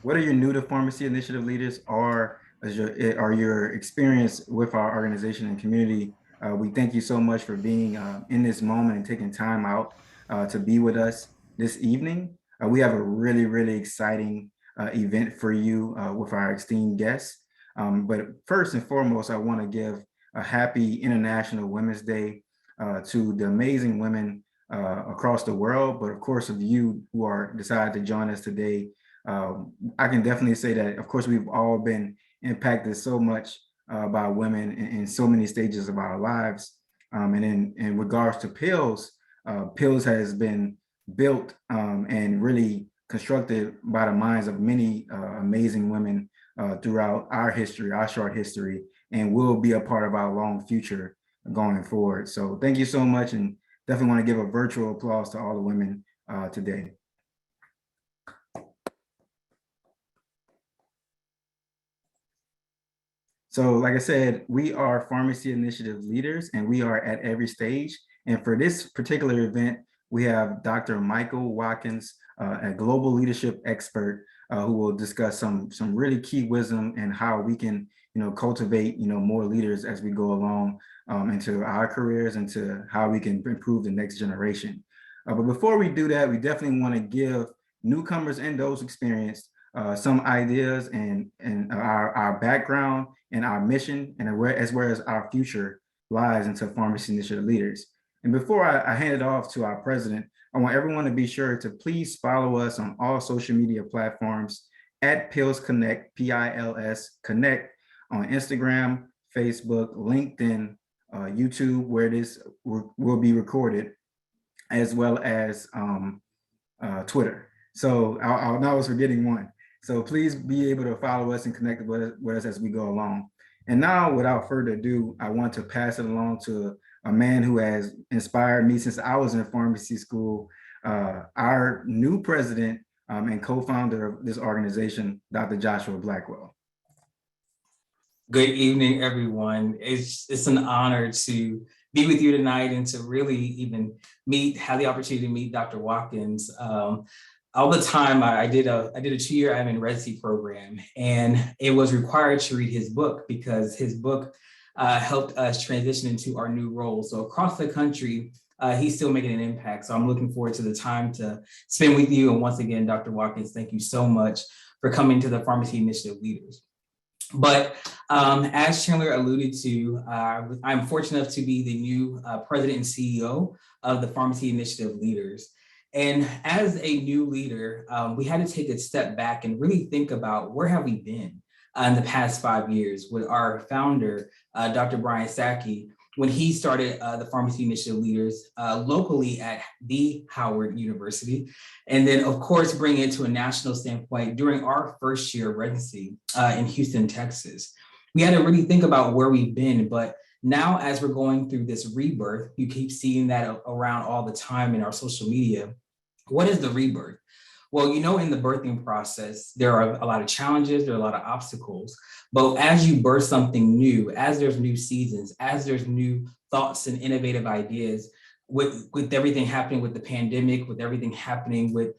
what are your new to pharmacy initiative leaders are your experience with our organization and community? We thank you so much for being in this moment and taking time out to be with us this evening. We have a really, really exciting event for you with our esteemed guests. But first and foremost, I want to give a happy International Women's Day to the amazing women across the world, but of course, of you who are decided to join us today. I can definitely say that, of course, we've all been impacted so much by women in so many stages of our lives. And in regards to pills, pills has been built and really constructed by the minds of many amazing women throughout our history, our short history, and will be a part of our long future going forward. So thank you so much, and definitely want to give a virtual applause to all the women today. So like I said, we are pharmacy initiative leaders and we are at every stage. And for this particular event, we have Dr. Michael Watkins, a global leadership expert who will discuss some really key wisdom and how we can cultivate more leaders as we go along into our careers and to how we can improve the next generation. But before we do that, we definitely want to give newcomers and those experienced some ideas and our background and our mission, and as well as our future lies into pharmacy initiative leaders. And before I hand it off to our president, I want everyone to be sure to please follow us on all social media platforms at Pills Connect, PILS Connect, on Instagram, Facebook, LinkedIn, YouTube, where this will be recorded, as well as Twitter. So I was forgetting one. So please be able to follow us and connect with us as we go along. And now, without further ado, I want to pass it along to a man who has inspired me since I was in pharmacy school, our new president and co-founder of this organization, Dr. Joshua Blackwell. Good evening, everyone. It's an honor to be with you tonight and to really even have the opportunity to meet Dr. Watkins. All the time, I did a 2-year admin residency program, and it was required to read his book because his book helped us transition into our new role. So across the country, he's still making an impact. So I'm looking forward to the time to spend with you. And once again, Dr. Watkins, thank you so much for coming to the Pharmacy Initiative Leaders. But as Chandler alluded to, I'm fortunate enough to be the new president and CEO of the Pharmacy Initiative Leaders. And as a new leader, we had to take a step back and really think about where have we been in the past 5 years with our founder, Dr. Brian Sackey, when he started the Pharmacy Initiative Leaders locally at the Howard University. And then, of course, bring it to a national standpoint during our first year of residency in Houston, Texas. We had to really think about where we've been, but now as we're going through this rebirth, you keep seeing that around all the time in our social media. What is the rebirth? Well, in the birthing process, there are a lot of challenges, there are a lot of obstacles, but as you birth something new, as there's new seasons, as there's new thoughts and innovative ideas, with everything happening with the pandemic, with everything happening with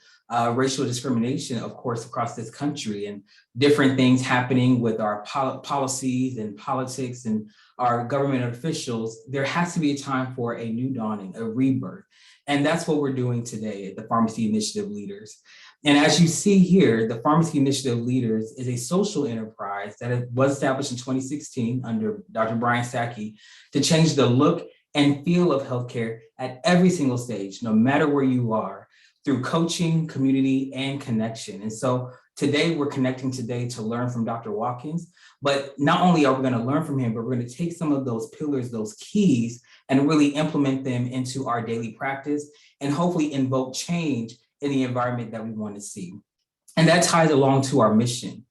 racial discrimination, of course, across this country, and different things happening with our policies and politics and our government officials, there has to be a time for a new dawning, a rebirth. And that's what we're doing today at the Pharmacy Initiative Leaders. And as you see here, the Pharmacy Initiative Leaders is a social enterprise that was established in 2016 under Dr. Brian Sackey to change the look and feel of healthcare at every single stage, no matter where you are, through coaching, community, and connection. And so today we're connecting today to learn from Dr. Watkins, but not only are we going to learn from him, but we're going to take some of those pillars, those keys, and really implement them into our daily practice and hopefully invoke change in the environment that we want to see. And that ties along to our mission.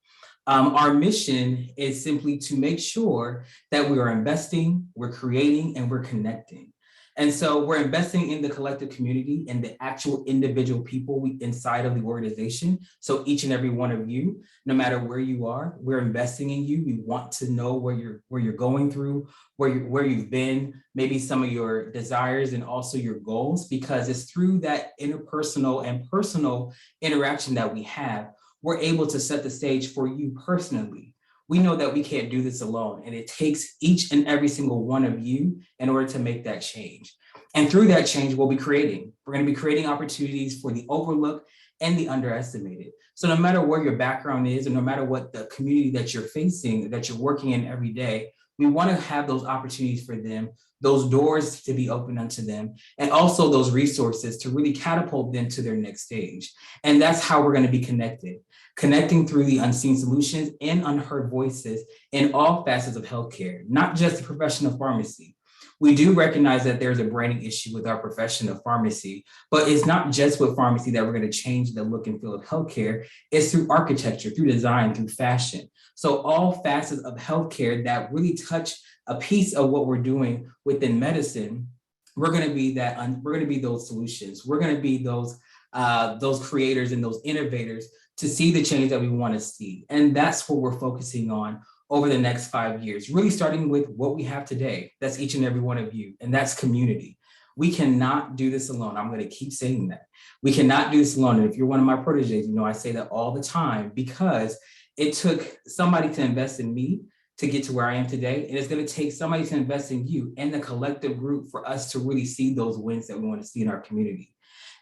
Our mission is simply to make sure that we are investing, we're creating, and we're connecting. And so we're investing in the collective community and the actual individual people inside of the organization. So each and every one of you, no matter where you are, we're investing in you. We want to know where you're going through, where you've been, maybe some of your desires and also your goals, because it's through that interpersonal and personal interaction that we have we're able to set the stage for you personally. We know that we can't do this alone, and it takes each and every single one of you in order to make that change. And through that change, we're going to be creating opportunities for the overlooked and the underestimated. So no matter where your background is, and no matter what the community that you're facing, that you're working in every day, we want to have those opportunities for them, those doors to be open unto them, and also those resources to really catapult them to their next stage. And that's how we're going to be connecting through the unseen solutions and unheard voices in all facets of healthcare, not just the profession of pharmacy. We do recognize that there's a branding issue with our profession of pharmacy, but it's not just with pharmacy that we're going to change the look and feel of healthcare. It's through architecture, through design, through fashion. So all facets of healthcare that really touch a piece of what we're doing within medicine, we're going to be we're going to be those solutions. We're going to be those creators and those innovators to see the change that we want to see. And that's what we're focusing on over the next 5 years, really starting with what we have today. That's each and every one of you, and that's community. We cannot do this alone. I'm going to keep saying that. We cannot do this alone. And if you're one of my proteges, you know I say that all the time, because it took somebody to invest in me to get to where I am today. And it's going to take somebody to invest in you and the collective group for us to really see those wins that we want to see in our community.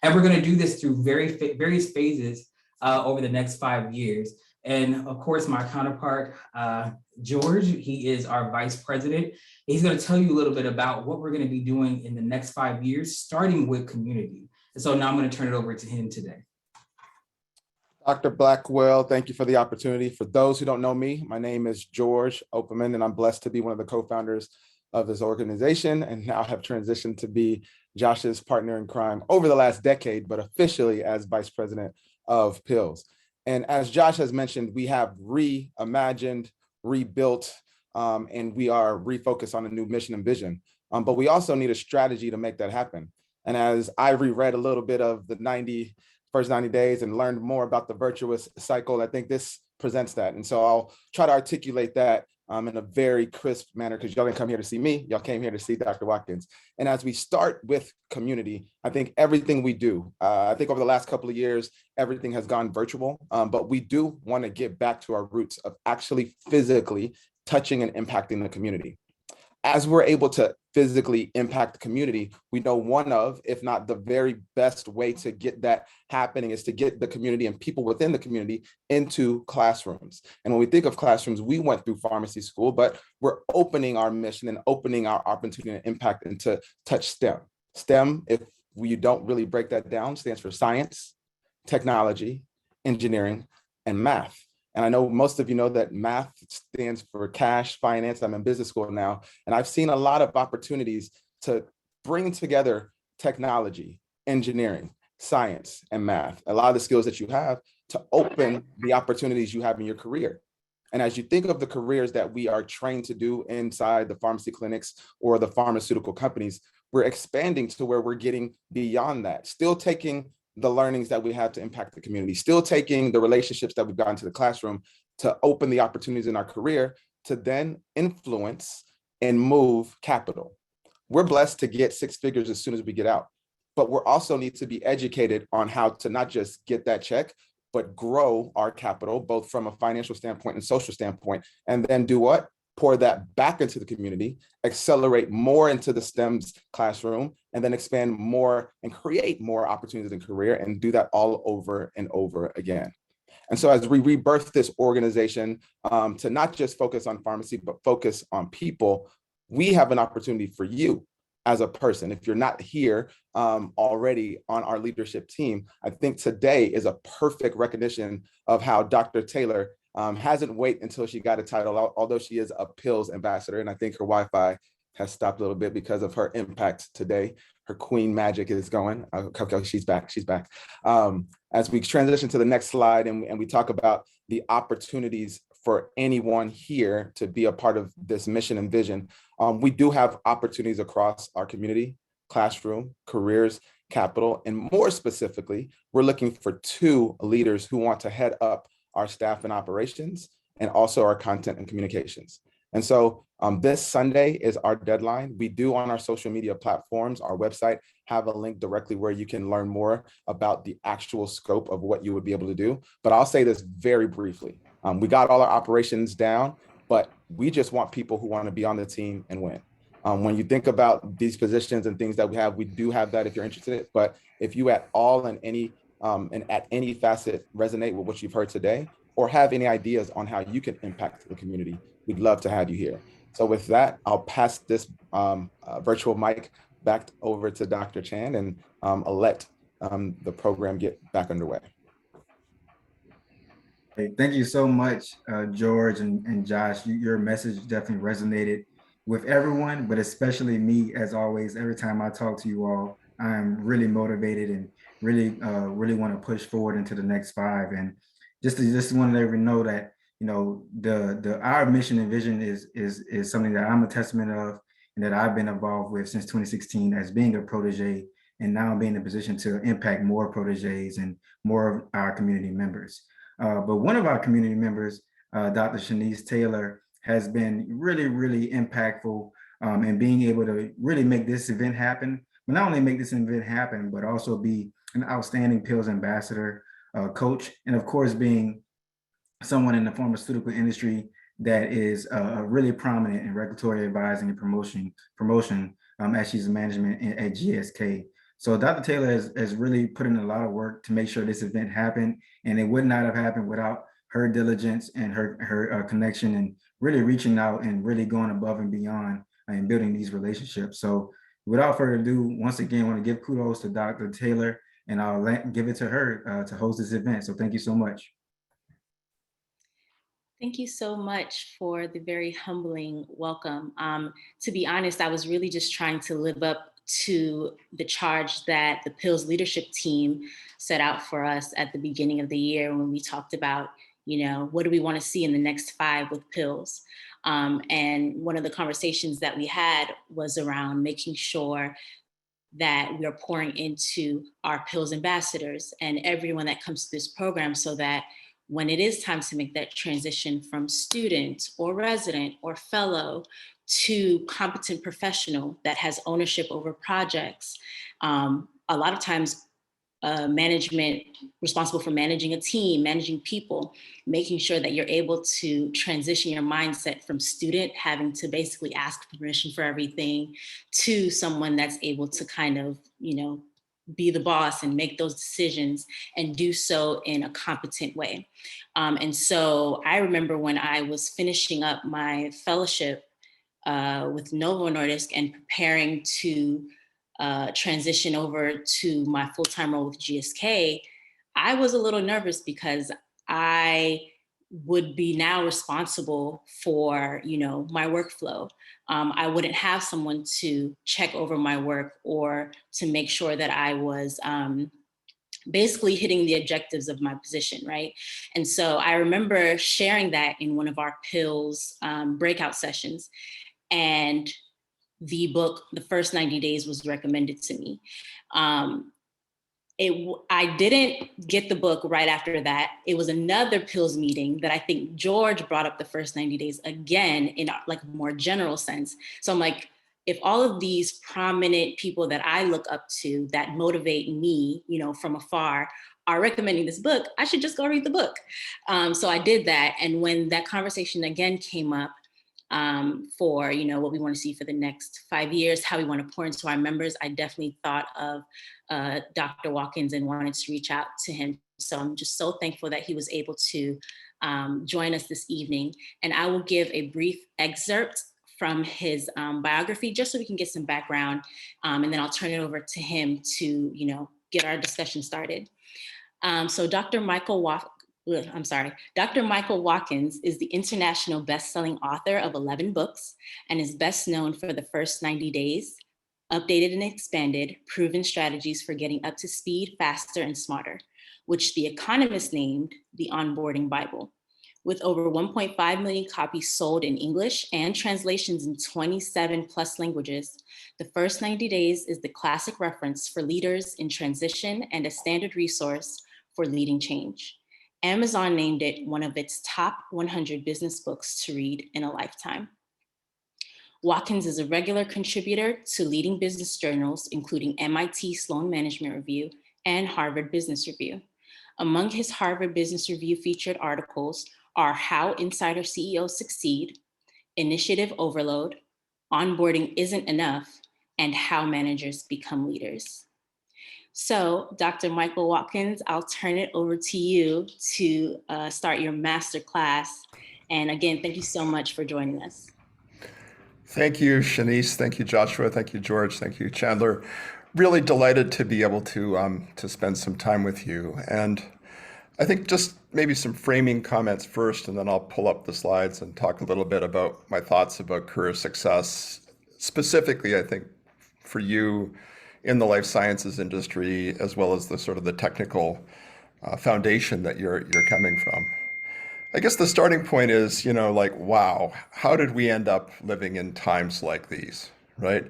And we're going to do this through various phases over the next 5 years. And of course, my counterpart, George, he is our vice president. He's going to tell you a little bit about what we're going to be doing in the next 5 years, starting with community. And so now I'm going to turn it over to him today. Dr. Blackwell, thank you for the opportunity. For those who don't know me, my name is George Opperman, and I'm blessed to be one of the co-founders of this organization, and now have transitioned to be Josh's partner in crime over the last decade, but officially as vice president of Pills. And as Josh has mentioned, we have reimagined, rebuilt, and we are refocused on a new mission and vision. But we also need a strategy to make that happen. And as I reread a little bit of the first 90 days and learned more about the virtuous cycle, I think this presents that. And so I'll try to articulate that in a very crisp manner, because y'all didn't come here to see me, y'all came here to see Dr. Watkins. And as we start with community, I think everything we do, I think over the last couple of years, everything has gone virtual, but we do want to get back to our roots of actually physically touching and impacting the community. As we're able to physically impact the community, we know one of, if not the very best way to get that happening, is to get the community and people within the community into classrooms. And when we think of classrooms, we went through pharmacy school, but we're opening our mission and opening our opportunity and impact into touch STEM. STEM, if we don't really break that down, stands for science, technology, engineering, and math. And I know most of you know that math stands for cash, finance. I'm in business school now, and I've seen a lot of opportunities to bring together technology, engineering, science, and math, a lot of the skills that you have to open the opportunities you have in your career. And as you think of the careers that we are trained to do inside the pharmacy clinics or the pharmaceutical companies, we're expanding to where we're getting beyond that, still taking the learnings that we have to impact the community, still taking the relationships that we've gotten to the classroom to open the opportunities in our career to then influence and move capital. We're blessed to get 6 figures as soon as we get out, but we also need to be educated on how to not just get that check, but grow our capital, both from a financial standpoint and social standpoint, and then do what? Pour that back into the community, accelerate more into the STEM's classroom, and then expand more and create more opportunities in career, and do that all over and over again. And so as we rebirth this organization to not just focus on pharmacy, but focus on people, we have an opportunity for you as a person. If you're not here already on our leadership team, I think today is a perfect recognition of how Dr. Taylor hasn't waited until she got a title, although she is a Pills ambassador. And I think her Wi-Fi has stopped a little bit because of her impact today. Her queen magic is going. Okay, she's back. As we transition to the next slide and we talk about the opportunities for anyone here to be a part of this mission and vision, we do have opportunities across our community, classroom, careers, capital, and more specifically, we're looking for 2 leaders who want to head up our staff and operations, and also our content and communications. And so this Sunday is our deadline. We do on our social media platforms, our website, have a link directly where you can learn more about the actual scope of what you would be able to do. But I'll say this very briefly. We got all our operations down, but we just want people who want to be on the team and win. When you think about these positions and things that we do have that if you're interested. But if you at all and at any facet resonate with what you've heard today, or have any ideas on how you can impact the community, we'd love to have you here. So with that, I'll pass this virtual mic back over to Dr. Chan, and I'll let the program get back underway. Hey, thank you so much, George and Josh. Your message definitely resonated with everyone, but especially me, as always. Every time I talk to you all, I'm really motivated and really want to push forward into the next 5. And just want to let everyone know that, you know, our mission and vision is something that I'm a testament of and that I've been involved with since 2016 as being a protege, and now being in a position to impact more proteges and more of our community members. But one of our community members, Dr. Shanice Taylor, has been really impactful in being able to really make this event happen. But not only make this event happen, but also be an outstanding PILS ambassador, coach, and of course being someone in the pharmaceutical industry that is really prominent in regulatory advising and promotion as she's a management at GSK. So Dr. Taylor has really put in a lot of work to make sure this event happened, and it would not have happened without her diligence and her connection and really reaching out and really going above and beyond and building these relationships. So without further ado, once again, I want to give kudos to Dr. Taylor, and I'll give it to her to host this event. So thank you so much. Thank you so much for the very humbling welcome. To be honest, I was really just trying to live up to the charge that the PILS leadership team set out for us at the beginning of the year when we talked about, you know, what do we want to see in the next 5 with PILS? And one of the conversations that we had was around making sure that we are pouring into our PILS ambassadors and everyone that comes to this program, so that when it is time to make that transition from student or resident or fellow to competent professional that has ownership over projects, a lot of times management responsible for managing a team, managing people, making sure that you're able to transition your mindset from student having to basically ask permission for everything to someone that's able to kind of, you know, be the boss and make those decisions and do so in a competent way. And so I remember when I was finishing up my fellowship with Novo Nordisk and preparing to transition over to my full-time role with GSK, I was a little nervous because I would be now responsible for, you know, my workflow. I wouldn't have someone to check over my work or to make sure that I was basically hitting the objectives of my position, right? And so I remember sharing that in one of our PILS breakout sessions, and the book, The First 90 Days, was recommended to me. I didn't get the book right after that. It was another PILS meeting that I think George brought up The First 90 Days again in like a more general sense. So I'm like, if all of these prominent people that I look up to that motivate me, you know, from afar are recommending this book, I should just go read the book. So I did that. And when that conversation again came up, for, you know, what we want to see for the next 5 years, how we want to pour into our members, I definitely thought of Dr. Watkins and wanted to reach out to him. So I'm just so thankful that he was able to join us this evening. And I will give a brief excerpt from his biography, just so we can get some background. And then I'll turn it over to him to, you know, get our discussion started. So Dr. Michael Watkins is the international best-selling author of 11 books and is best known for The First 90 Days, Updated and Expanded, Proven Strategies for Getting Up to Speed Faster and Smarter, which The Economist named the Onboarding Bible. With over 1.5 million copies sold in English and translations in 27 plus languages, The First 90 Days is the classic reference for leaders in transition and a standard resource for leading change. Amazon named it one of its top 100 business books to read in a lifetime. Watkins is a regular contributor to leading business journals, including MIT Sloan Management Review and Harvard Business Review. Among his Harvard Business Review featured articles are How Insider CEOs Succeed, Initiative Overload, Onboarding Isn't Enough, and How Managers Become Leaders. So, Dr. Michael Watkins, I'll turn it over to you to start your master class. And again, thank you so much for joining us. Thank you, Shanice. Thank you, Joshua. Thank you, George. Thank you, Chandler. Really delighted to be able to spend some time with you. And I think just maybe some framing comments first, and then I'll pull up the slides and talk a little bit about my thoughts about career success. Specifically, I think for you in the life sciences industry, as well as the sort of the technical foundation that you're coming from. I guess the starting point is, like, wow, how did we end up living in times like these, right?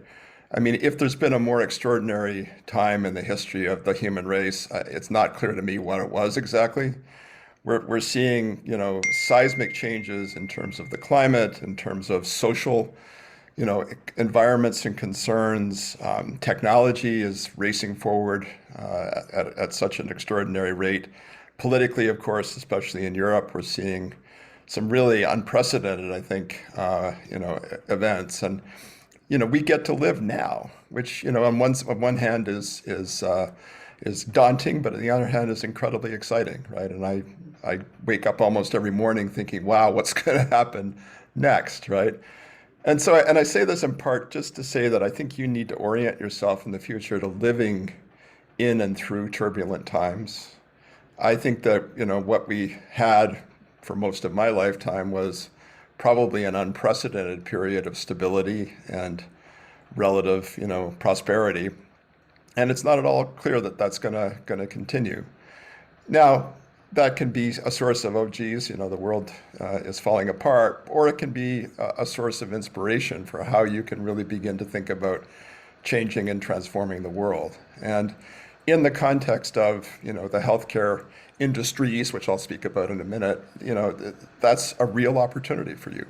I mean, if there's been a more extraordinary time in the history of the human race, it's not clear to me what it was exactly. We're seeing, seismic changes in terms of the climate, in terms of social, environments and concerns. Technology is racing forward at such an extraordinary rate. Politically, of course, especially in Europe, we're seeing some really unprecedented, I think, events. And, we get to live now, which, on one hand is daunting, but on the other hand is incredibly exciting, right? And I wake up almost every morning thinking, wow, what's going to happen next, right? And so, I say this in part just to say that I think you need to orient yourself in the future to living in and through turbulent times. I think that, what we had for most of my lifetime was probably an unprecedented period of stability and relative, prosperity. And it's not at all clear that that's gonna continue. Now, that can be a source of, oh, geez, the world is falling apart, or it can be a source of inspiration for how you can really begin to think about changing and transforming the world. And in the context of, the healthcare industries, which I'll speak about in a minute, that's a real opportunity for you.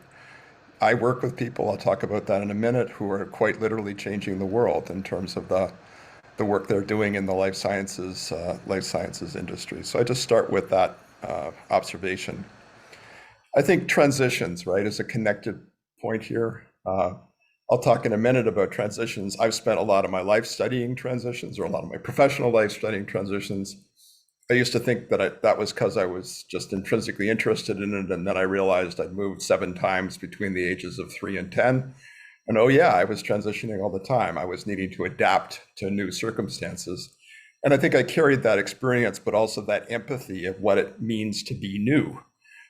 I work with people, I'll talk about that in a minute, who are quite literally changing the world in terms of the work they're doing in the life sciences industry. So I just start with that observation. I think transitions, right, is a connected point here. I'll talk in a minute about transitions. I've spent a lot of my life studying transitions, or a lot of my professional life studying transitions. I used to think that that was because I was just intrinsically interested in it, and then I realized I'd moved 7 times between the ages of 3 and 10. And oh yeah, I was transitioning all the time. I was needing to adapt to new circumstances. And I think I carried that experience, but also that empathy of what it means to be new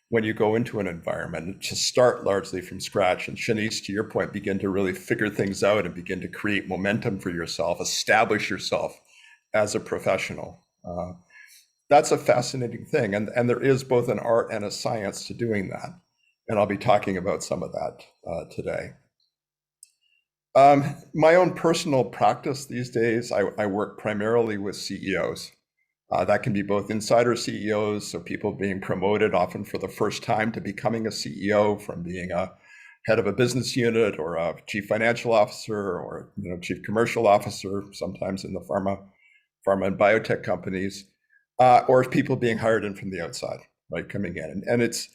when you go into an environment, to start largely from scratch. And Shanice, to your point, begin to really figure things out and begin to create momentum for yourself, establish yourself as a professional. That's a fascinating thing. And there is both an art and a science to doing that. And I'll be talking about some of that today. My own personal practice these days, I work primarily with CEOs. That can be both insider CEOs, so people being promoted often for the first time to becoming a CEO, from being a head of a business unit or a chief financial officer or chief commercial officer, sometimes in the pharma and biotech companies, or people being hired in from the outside, right, coming in. And it's,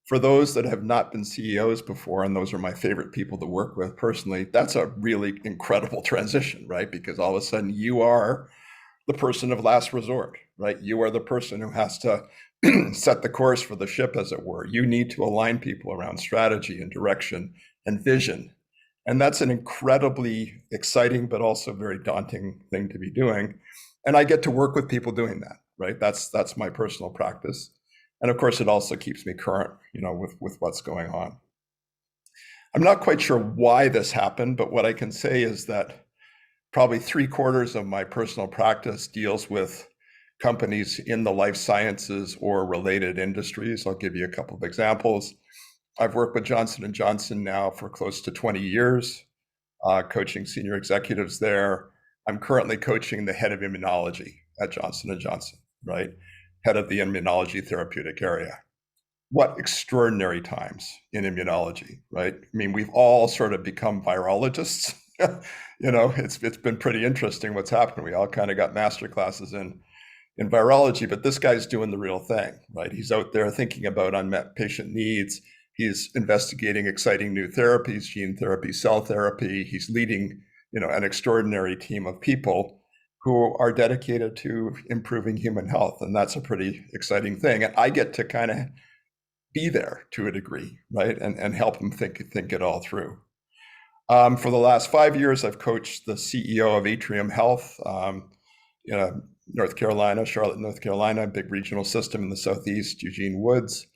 for those that have not been CEOs before, and those are my favorite people to work with personally, that's a really incredible transition, right? Because all of a sudden you are the person of last resort, right? You are the person who has to set the course for the ship, as it were. You need to align people around strategy and direction and vision. And that's an incredibly exciting, but also very daunting thing to be doing. And I get to work with people doing that, right? That's my personal practice. And of course, it also keeps me current, with what's going on. I'm not quite sure why this happened, but what I can say is that probably 3/4 of my personal practice deals with companies in the life sciences or related industries. I'll give you a couple of examples. I've worked with Johnson & Johnson now for close to 20 years, coaching senior executives there. I'm currently coaching the head of immunology at Johnson & Johnson, right? Head of the immunology therapeutic area. what extraordinary times in immunology, right? I mean, we've all sort of become virologists. It's been pretty interesting what's happened. We all kind of got master classes in virology, but this guy's doing the real thing, right? He's out there thinking about unmet patient needs. He's investigating exciting new therapies, gene therapy, cell therapy. He's leading, an extraordinary team of people who are dedicated to improving human health. And that's a pretty exciting thing. And I get to kind of be there to a degree, right? And help them think it all through. For the last 5 years, I've coached the CEO of Atrium Health, North Carolina, Charlotte, North Carolina, big regional system in the Southeast, Eugene Woods.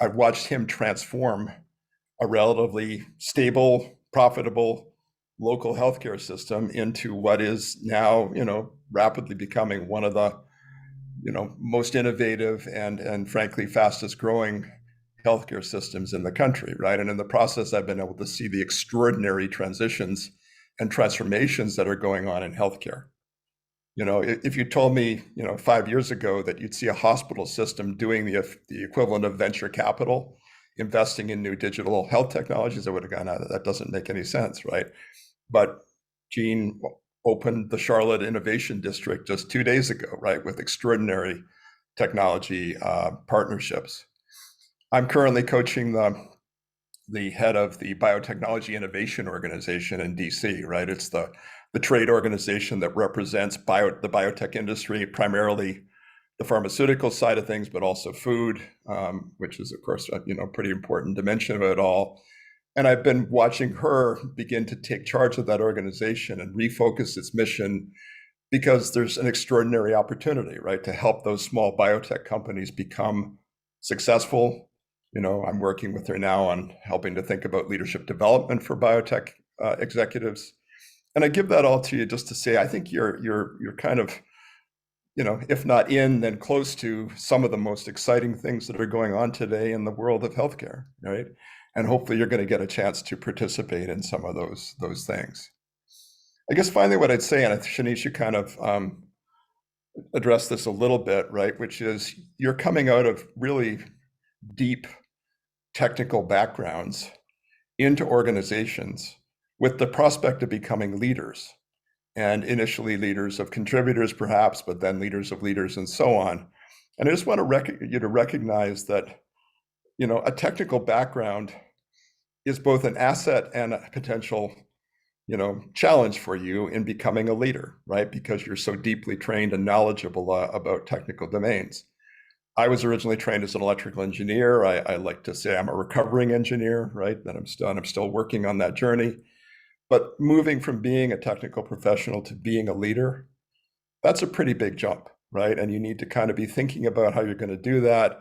I've watched him transform a relatively stable, profitable local healthcare system into what is now, rapidly becoming one of the, most innovative and frankly fastest growing healthcare systems in the country, right? And in the process, I've been able to see the extraordinary transitions and transformations that are going on in healthcare. If you told me, 5 years ago that you'd see a hospital system doing the equivalent of venture capital, investing in new digital health technologies, I would have gone, that doesn't make any sense, right? But Gene opened the Charlotte Innovation District just 2 days ago, right, with extraordinary technology partnerships. I'm currently coaching the head of the Biotechnology Innovation Organization in DC, right? It's the trade organization that represents the biotech industry, primarily the pharmaceutical side of things, but also food, which is, of course, a pretty important dimension of it all. And I've been watching her begin to take charge of that organization and refocus its mission, because there's an extraordinary opportunity, right, to help those small biotech companies become successful. I'm working with her now on helping to think about leadership development for biotech executives. And I give that all to you just to say, I think you're kind of, if not in, then close to some of the most exciting things that are going on today in the world of healthcare, right? And hopefully you're going to get a chance to participate in some of those things. I guess finally what I'd say, and Shanice, you kind of addressed this a little bit, right? Which is you're coming out of really deep technical backgrounds into organizations with the prospect of becoming leaders, and initially leaders of contributors perhaps, but then leaders of leaders and so on. And I just want you to recognize that, a technical background is both an asset and a potential, challenge for you in becoming a leader, right? Because you're so deeply trained and knowledgeable about technical domains. I was originally trained as an electrical engineer. I like to say I'm a recovering engineer, right? That I'm still working on that journey. But moving from being a technical professional to being a leader, that's a pretty big jump, right? And you need to kind of be thinking about how you're going to do that,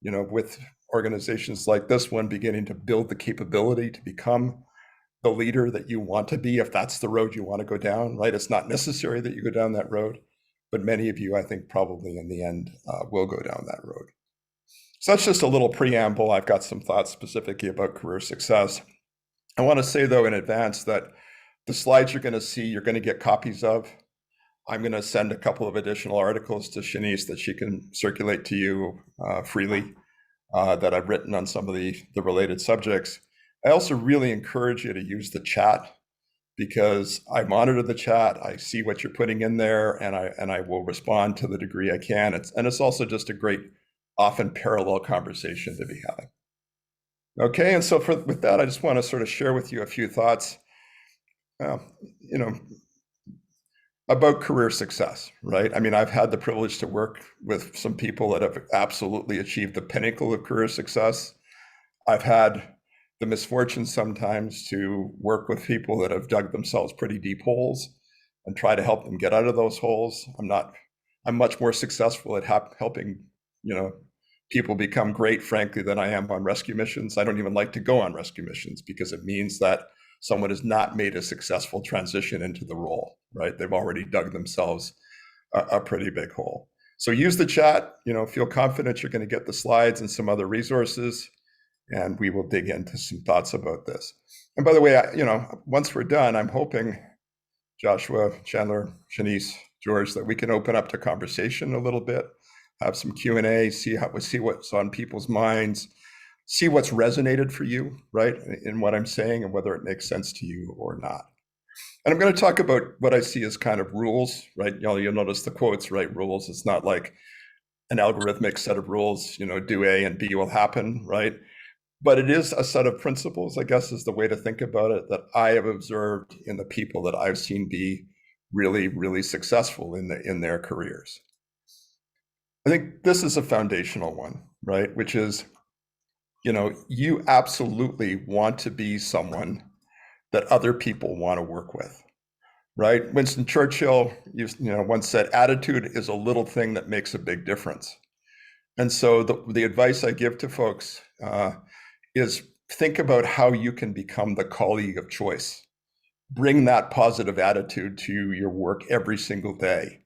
with organizations like this one beginning to build the capability to become the leader that you want to be, if that's the road you want to go down, right? It's not necessary that you go down that road, but many of you, I think, probably in the end will go down that road. So that's just a little preamble. I've got some thoughts specifically about career success. I want to say, though, in advance that the slides you're going to see, you're going to get copies of. I'm going to send a couple of additional articles to Shanice that she can circulate to you freely that I've written on some of the related subjects. I also really encourage you to use the chat, because I monitor the chat. I see what you're putting in there, and I will respond to the degree I can. It's also just a great, often parallel conversation to be having. Okay, and so with that, I just want to sort of share with you a few thoughts, about career success, right? I mean, I've had the privilege to work with some people that have absolutely achieved the pinnacle of career success. I've had the misfortune sometimes to work with people that have dug themselves pretty deep holes and try to help them get out of those holes. I'm much more successful at helping, people become great, frankly, than I am on rescue missions. I don't even like to go on rescue missions because it means that someone has not made a successful transition into the role, right? They've already dug themselves a pretty big hole. So use the chat, feel confident you're going to get the slides and some other resources, and we will dig into some thoughts about this. And by the way, once we're done, I'm hoping, Joshua, Chandler, Shanice, George, that we can open up to conversation a little bit. have some Q&A, see what's on people's minds, see what's resonated for you, right, in what I'm saying and whether it makes sense to you or not. And I'm going to talk about what I see as kind of rules, right? You'll notice the quotes, right? Rules. It's not like an algorithmic set of rules, do A and B will happen, right? But it is a set of principles, I guess, is the way to think about it, that I have observed in the people that I've seen be really, really successful in their careers. I think this is a foundational one, right? Which is, you absolutely want to be someone that other people want to work with, right? Winston Churchill once said, attitude is a little thing that makes a big difference. And so the advice I give to folks is think about how you can become the colleague of choice. Bring that positive attitude to your work every single day.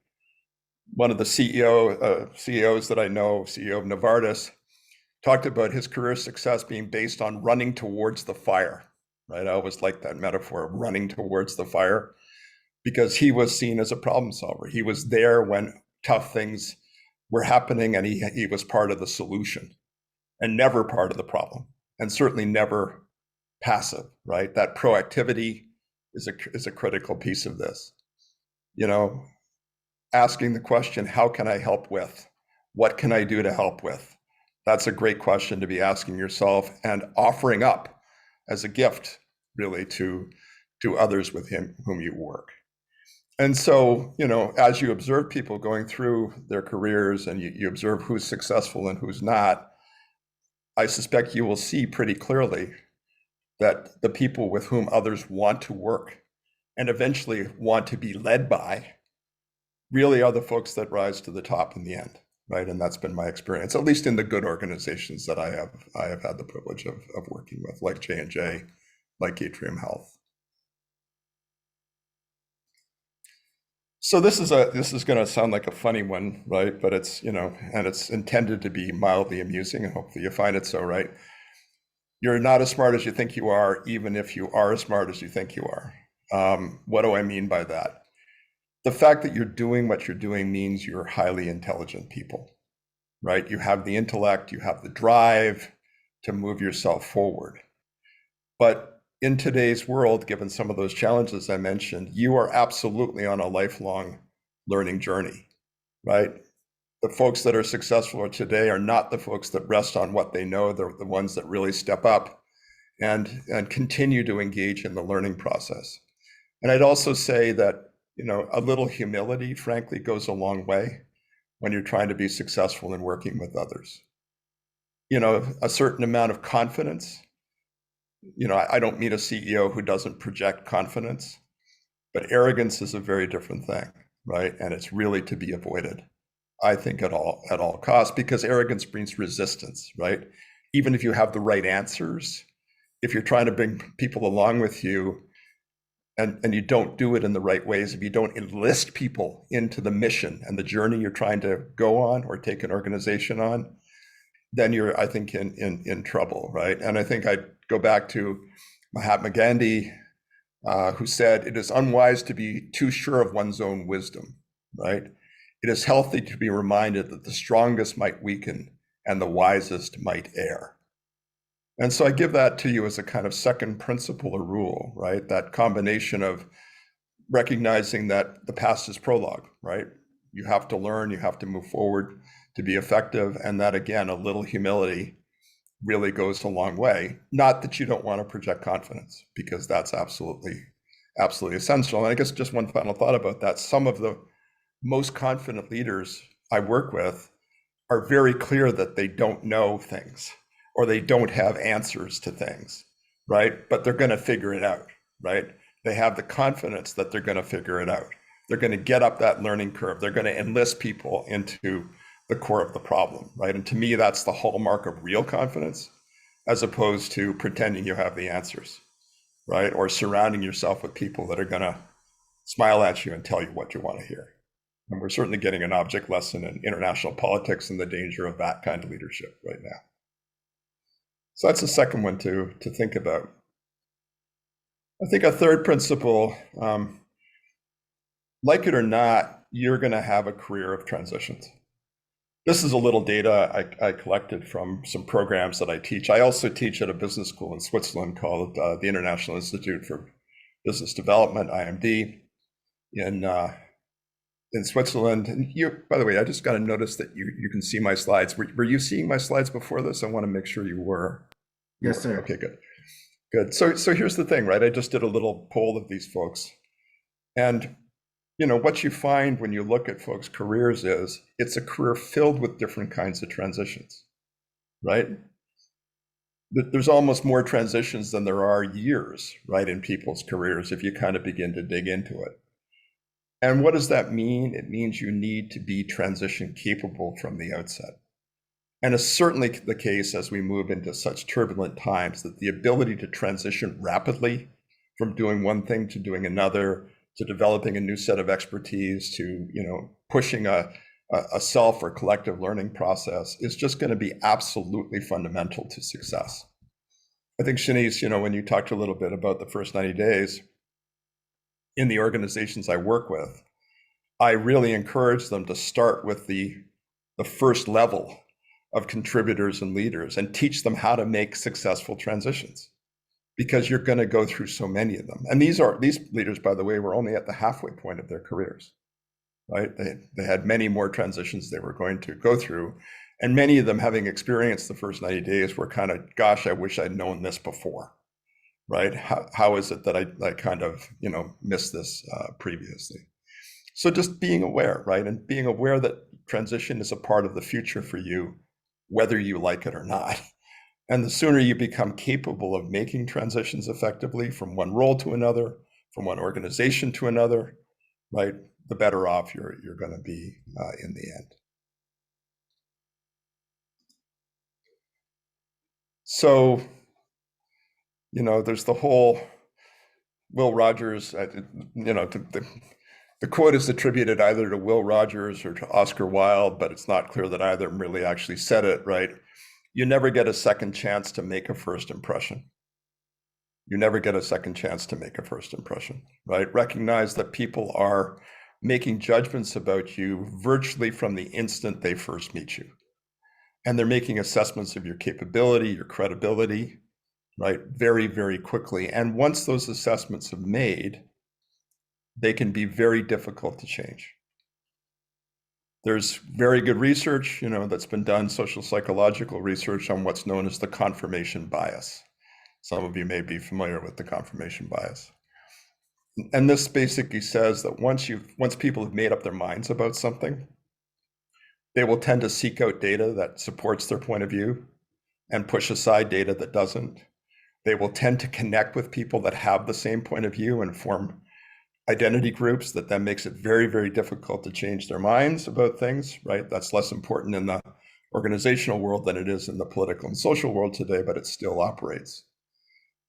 One of the CEOs that I know, CEO of Novartis, talked about his career success being based on running towards the fire, right? I always like that metaphor, running towards the fire, because he was seen as a problem solver. He was there when tough things were happening, and he was part of the solution and never part of the problem, and certainly never passive, right? That proactivity is a critical piece of this. Asking the question, how can I help with? What can I do to help with? That's a great question to be asking yourself and offering up as a gift, really, to others with whom you work. And so, as you observe people going through their careers and you observe who's successful and who's not, I suspect you will see pretty clearly that the people with whom others want to work and eventually want to be led by really are the folks that rise to the top in the end, right? And that's been my experience, at least in the good organizations that I have had the privilege of working with, like J&J, like Atrium Health. So this is going to sound like a funny one, right? But it's, and it's intended to be mildly amusing, and hopefully you find it so, right? You're not as smart as you think you are, even if you are as smart as you think you are. What do I mean by that? The fact that you're doing what you're doing means you're highly intelligent people, right? You have the intellect, you have the drive to move yourself forward. But in today's world, given some of those challenges I mentioned, you are absolutely on a lifelong learning journey, right? The folks that are successful today are not the folks that rest on what they know. They're the ones that really step up and continue to engage in the learning process. And I'd also say that, a little humility, frankly, goes a long way when you're trying to be successful in working with others. A certain amount of confidence. I don't meet a CEO who doesn't project confidence, but arrogance is a very different thing, right? And it's really to be avoided, I think, at all costs, because arrogance brings resistance, right? Even if you have the right answers, if you're trying to bring people along with you and you don't do it in the right ways, if you don't enlist people into the mission and the journey you're trying to go on or take an organization on, then you're, I think, in trouble, right? And I think I'd go back to Mahatma Gandhi, who said, it is unwise to be too sure of one's own wisdom, right? It is healthy to be reminded that the strongest might weaken and the wisest might err. And so I give that to you as a kind of second principle or rule, right? That combination of recognizing that the past is prologue, right? You have to learn, you have to move forward to be effective. And that, again, a little humility really goes a long way. Not that you don't want to project confidence, because that's absolutely essential. And I guess just one final thought about that. Some of the most confident leaders I work with are very clear that they don't know things or they don't have answers to things, right? But they're going to figure it out, right? They have the confidence that they're going to figure it out. They're going to get up that learning curve. They're going to enlist people into the core of the problem, right? And to me, that's the hallmark of real confidence, as opposed to pretending you have the answers, right? Or surrounding yourself with people that are going to smile at you and tell you what you want to hear. And we're certainly getting an object lesson in international politics and the danger of that kind of leadership right now. So that's the second one to think about. I think a third principle, like it or not, you're going to have a career of transitions. This is a little data I collected from some programs that I teach. I also teach at a business school in Switzerland called the International Institute for Business Development, IMD, in Switzerland. And you, by the way, I just got to notice that you can see my slides. Were you seeing my slides before this? I want to make sure you were. Yes, sir. Okay, good. Good. So here's the thing, right? I just did a little poll of these folks. And what you find when you look at folks' careers is it's a career filled with different kinds of transitions, right? There's almost more transitions than there are years, right, in people's careers if you kind of begin to dig into it. And what does that mean? It means you need to be transition capable from the outset. And it's certainly the case as we move into such turbulent times that the ability to transition rapidly from doing one thing to doing another, to developing a new set of expertise, to pushing a self or collective learning process is just going to be absolutely fundamental to success. I think, Shanice, when you talked a little bit about the first 90 days, in the organizations I work with, I really encourage them to start with the first level of contributors and leaders and teach them how to make successful transitions, because you're going to go through so many of them. And these leaders, by the way, were only at the halfway point of their careers, right? They had many more transitions they were going to go through. And many of them, having experienced the first 90 days, were kind of, gosh, I wish I'd known this before, right? How is it that I kind of, missed this previously? So just being aware, right? And being aware that transition is a part of the future for you, whether you like it or not. And the sooner you become capable of making transitions effectively from one role to another, from one organization to another, right, the better off you're going to be in the end. So, there's the whole Will Rogers, the quote is attributed either to Will Rogers or to Oscar Wilde, but it's not clear that either of them really actually said it, right? You never get a second chance to make a first impression. You never get a second chance to make a first impression, right? Recognize that people are making judgments about you virtually from the instant they first meet you. And they're making assessments of your capability, your credibility, right? Very, very quickly. And once those assessments are made, they can be very difficult to change. There's very good research, that's been done, social psychological research on what's known as the confirmation bias. Some of you may be familiar with the confirmation bias. And this basically says that once people have made up their minds about something, they will tend to seek out data that supports their point of view and push aside data that doesn't. They will tend to connect with people that have the same point of view and form identity groups that then makes it very, very difficult to change their minds about things, right? That's less important in the organizational world than it is in the political and social world today, but it still operates.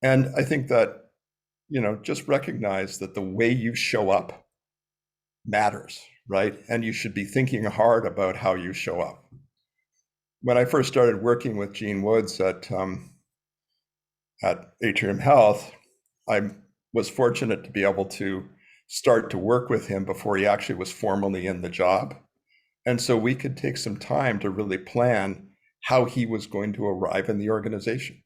And I think that, just recognize that the way you show up matters, right? And you should be thinking hard about how you show up. When I first started working with Gene Woods at Atrium Health, I was fortunate to be able to start to work with him before he actually was formally in the job. And so we could take some time to really plan how he was going to arrive in the organization.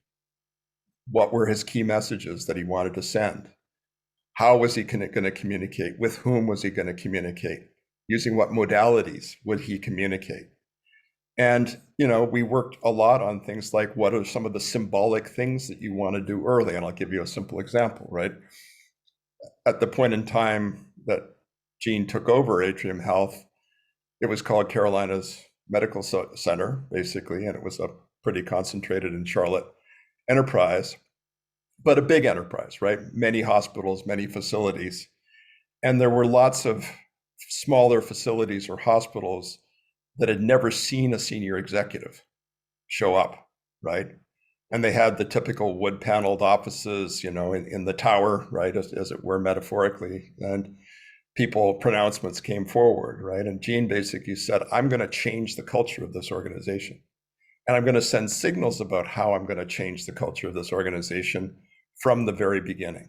What were his key messages that he wanted to send? How was he going to communicate? With whom was he going to communicate? Using what modalities would he communicate? And, we worked a lot on things like what are some of the symbolic things that you want to do early? And I'll give you a simple example, right? At the point in time that Gene took over Atrium Health, it was called Carolina's Medical Center, basically, and it was a pretty concentrated in Charlotte enterprise, but a big enterprise, right? Many hospitals, many facilities. And there were lots of smaller facilities or hospitals that had never seen a senior executive show up, right? And they had the typical wood paneled offices, in the tower, right, as it were, metaphorically. And pronouncements came forward, right? And Gene basically said, I'm going to change the culture of this organization. And I'm going to send signals about how I'm going to change the culture of this organization from the very beginning.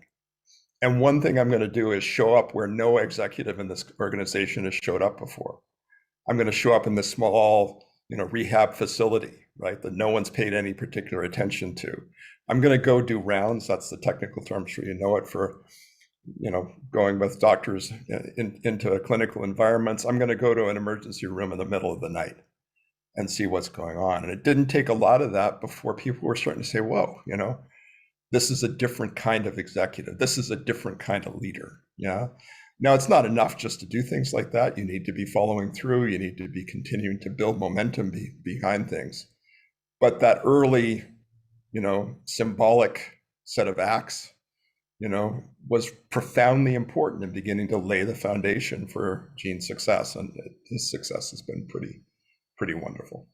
And one thing I'm going to do is show up where no executive in this organization has showed up before. I'm going to show up in this small rehab facility, right, that no one's paid any particular attention to. I'm going to go do rounds. That's the technical term. I'm sure you know it for, going with doctors into clinical environments. I'm going to go to an emergency room in the middle of the night and see what's going on. And it didn't take a lot of that before people were starting to say, whoa, this is a different kind of executive. This is a different kind of leader. Yeah. Now, it's not enough just to do things like that. You need to be following through. You need to be continuing to build momentum behind things. But that early, symbolic set of acts, was profoundly important in beginning to lay the foundation for Gene's success. And his success has been pretty wonderful.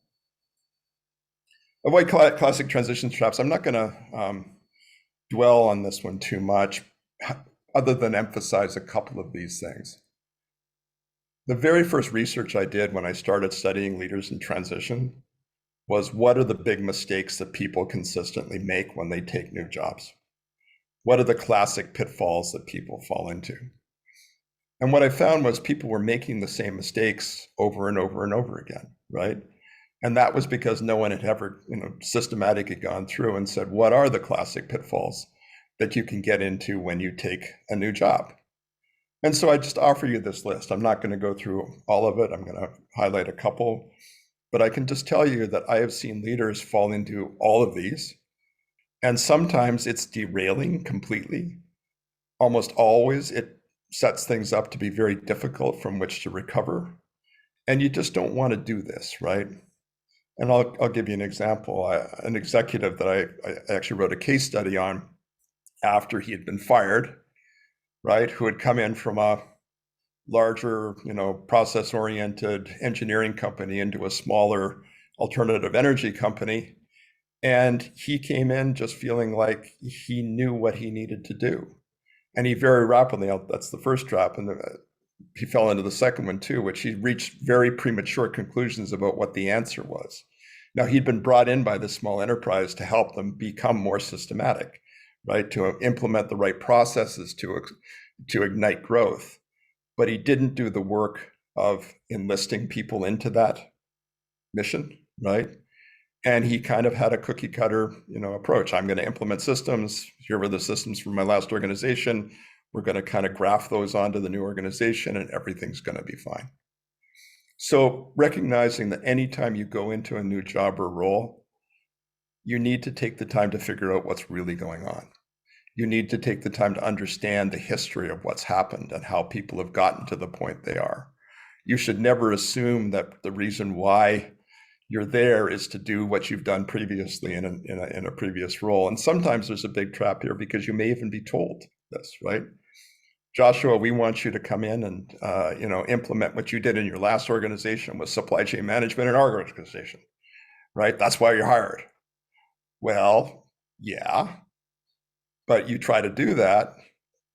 Avoid classic transition traps. I'm not going to dwell on this one too much, other than emphasize a couple of these things. The very first research I did when I started studying leaders in transition was, what are the big mistakes that people consistently make when they take new jobs? What are the classic pitfalls that people fall into? And what I found was people were making the same mistakes over and over and over again, right? And that was because no one had ever, systematically gone through and said, what are the classic pitfalls that you can get into when you take a new job? And so I just offer you this list. I'm not going to go through all of it. I'm going to highlight a couple, but I can just tell you that I have seen leaders fall into all of these. And sometimes it's derailing completely. Almost always it sets things up to be very difficult from which to recover. And you just don't want to do this, right? And I'll give you an example. An executive that I actually wrote a case study on after he had been fired, right, who had come in from a larger, process-oriented engineering company into a smaller alternative energy company. And he came in just feeling like he knew what he needed to do. And he very rapidly, that's the first trap, and he fell into the second one too, which he reached very premature conclusions about what the answer was. Now, he'd been brought in by this small enterprise to help them become more systematic, right, to implement the right processes to ignite growth. But he didn't do the work of enlisting people into that mission, right? And he kind of had a cookie cutter, approach. I'm going to implement systems. Here were the systems from my last organization. We're going to kind of graft those onto the new organization and everything's going to be fine. So recognizing that anytime you go into a new job or role, you need to take the time to figure out what's really going on. You need to take the time to understand the history of what's happened and how people have gotten to the point they are. You should never assume that the reason why you're there is to do what you've done previously in a previous role. And sometimes there's a big trap here because you may even be told this, right? Joshua, we want you to come in and implement what you did in your last organization with supply chain management in our organization, right? That's why you're hired. Well, yeah, but you try to do that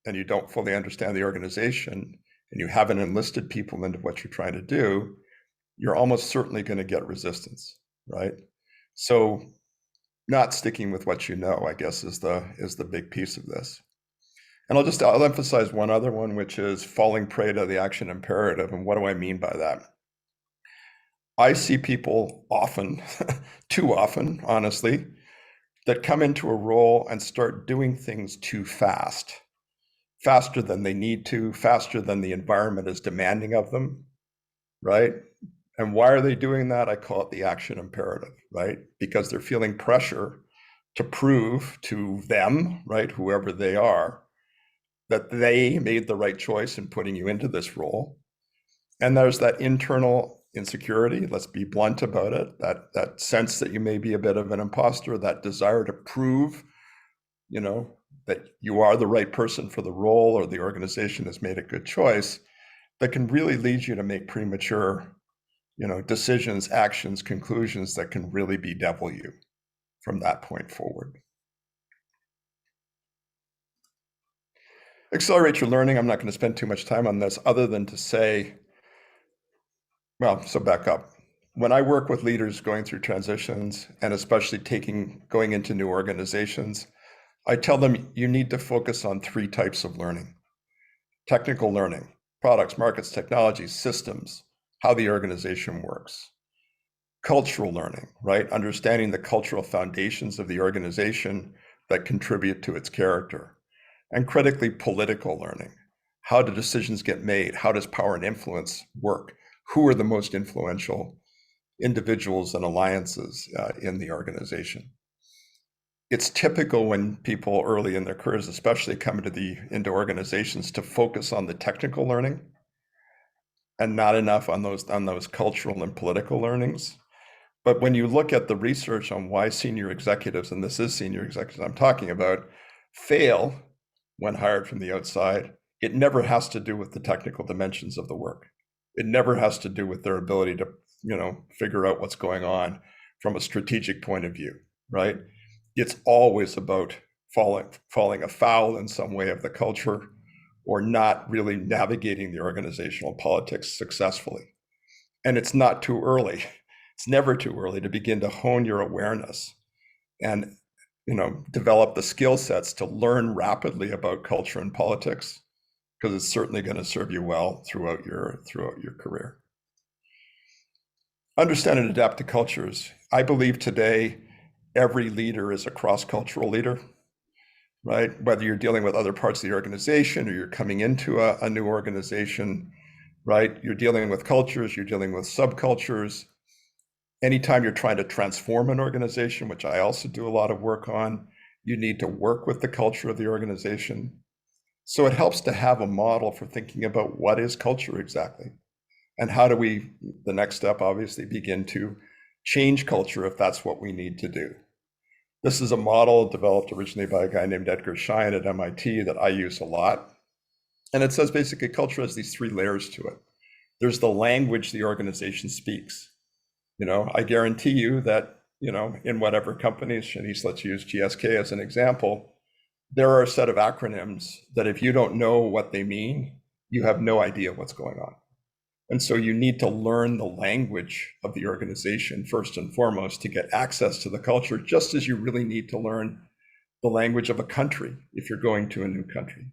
and you don't fully understand the organization and you haven't enlisted people into what you're trying to do, you're almost certainly going to get resistance, right? So not sticking with what you know, I guess, is the big piece of this. And I'll emphasize one other one, which is falling prey to the action imperative. And what do I mean by that? I see people often, too often, honestly, that come into a role and start doing things too fast, faster than they need to, faster than the environment is demanding of them, right? And why are they doing that? I call it the action imperative, right? Because they're feeling pressure to prove to them, right, whoever they are, that they made the right choice in putting you into this role. And there's that internal insecurity, let's be blunt about it, that sense that you may be a bit of an imposter, that desire to prove, that you are the right person for the role or the organization has made a good choice, that can really lead you to make premature decisions, actions, conclusions that can really bedevil you from that point forward. Accelerate your learning. I'm not going to spend too much time on this other than to say, so back up. When I work with leaders going through transitions and especially going into new organizations, I tell them you need to focus on 3 types of learning. Technical learning, products, markets, technologies, systems, how the organization works. cultural learning, right? Understanding the cultural foundations of the organization that contribute to its character. And critically, political learning. How do decisions get made? How does power and influence work? Who are the most influential individuals and alliances in the organization? It's typical when people early in their careers, especially come into organizations, to focus on the technical learning and not enough on those cultural and political learnings. But when you look at the research on why senior executives, and this is senior executives I'm talking about, fail when hired from the outside, it never has to do with the technical dimensions of the work. It never has to do with their ability to, figure out what's going on from a strategic point of view, right? It's always about falling afoul in some way of the culture or not really navigating the organizational politics successfully. And it's not too early. It's never too early to begin to hone your awareness and develop the skill sets to learn rapidly about culture and politics, because it's certainly going to serve you well throughout your career. Understand and adapt to cultures. I believe today every leader is a cross-cultural leader, right? Whether you're dealing with other parts of the organization or you're coming into a new organization, right? You're dealing with cultures, you're dealing with subcultures. Anytime you're trying to transform an organization, which I also do a lot of work on, you need to work with the culture of the organization. So it helps to have a model for thinking about what is culture exactly, and how do we, the next step, obviously, begin to change culture if that's what we need to do. This is a model developed originally by a guy named Edgar Schein at MIT that I use a lot. And it says basically culture has these three layers to it. There's the language the organization speaks. I guarantee you that, in whatever companies, Shanice, let's use GSK as an example, there are a set of acronyms that if you don't know what they mean, you have no idea what's going on. And so you need to learn the language of the organization first and foremost to get access to the culture, just as you really need to learn the language of a country if you're going to a new country.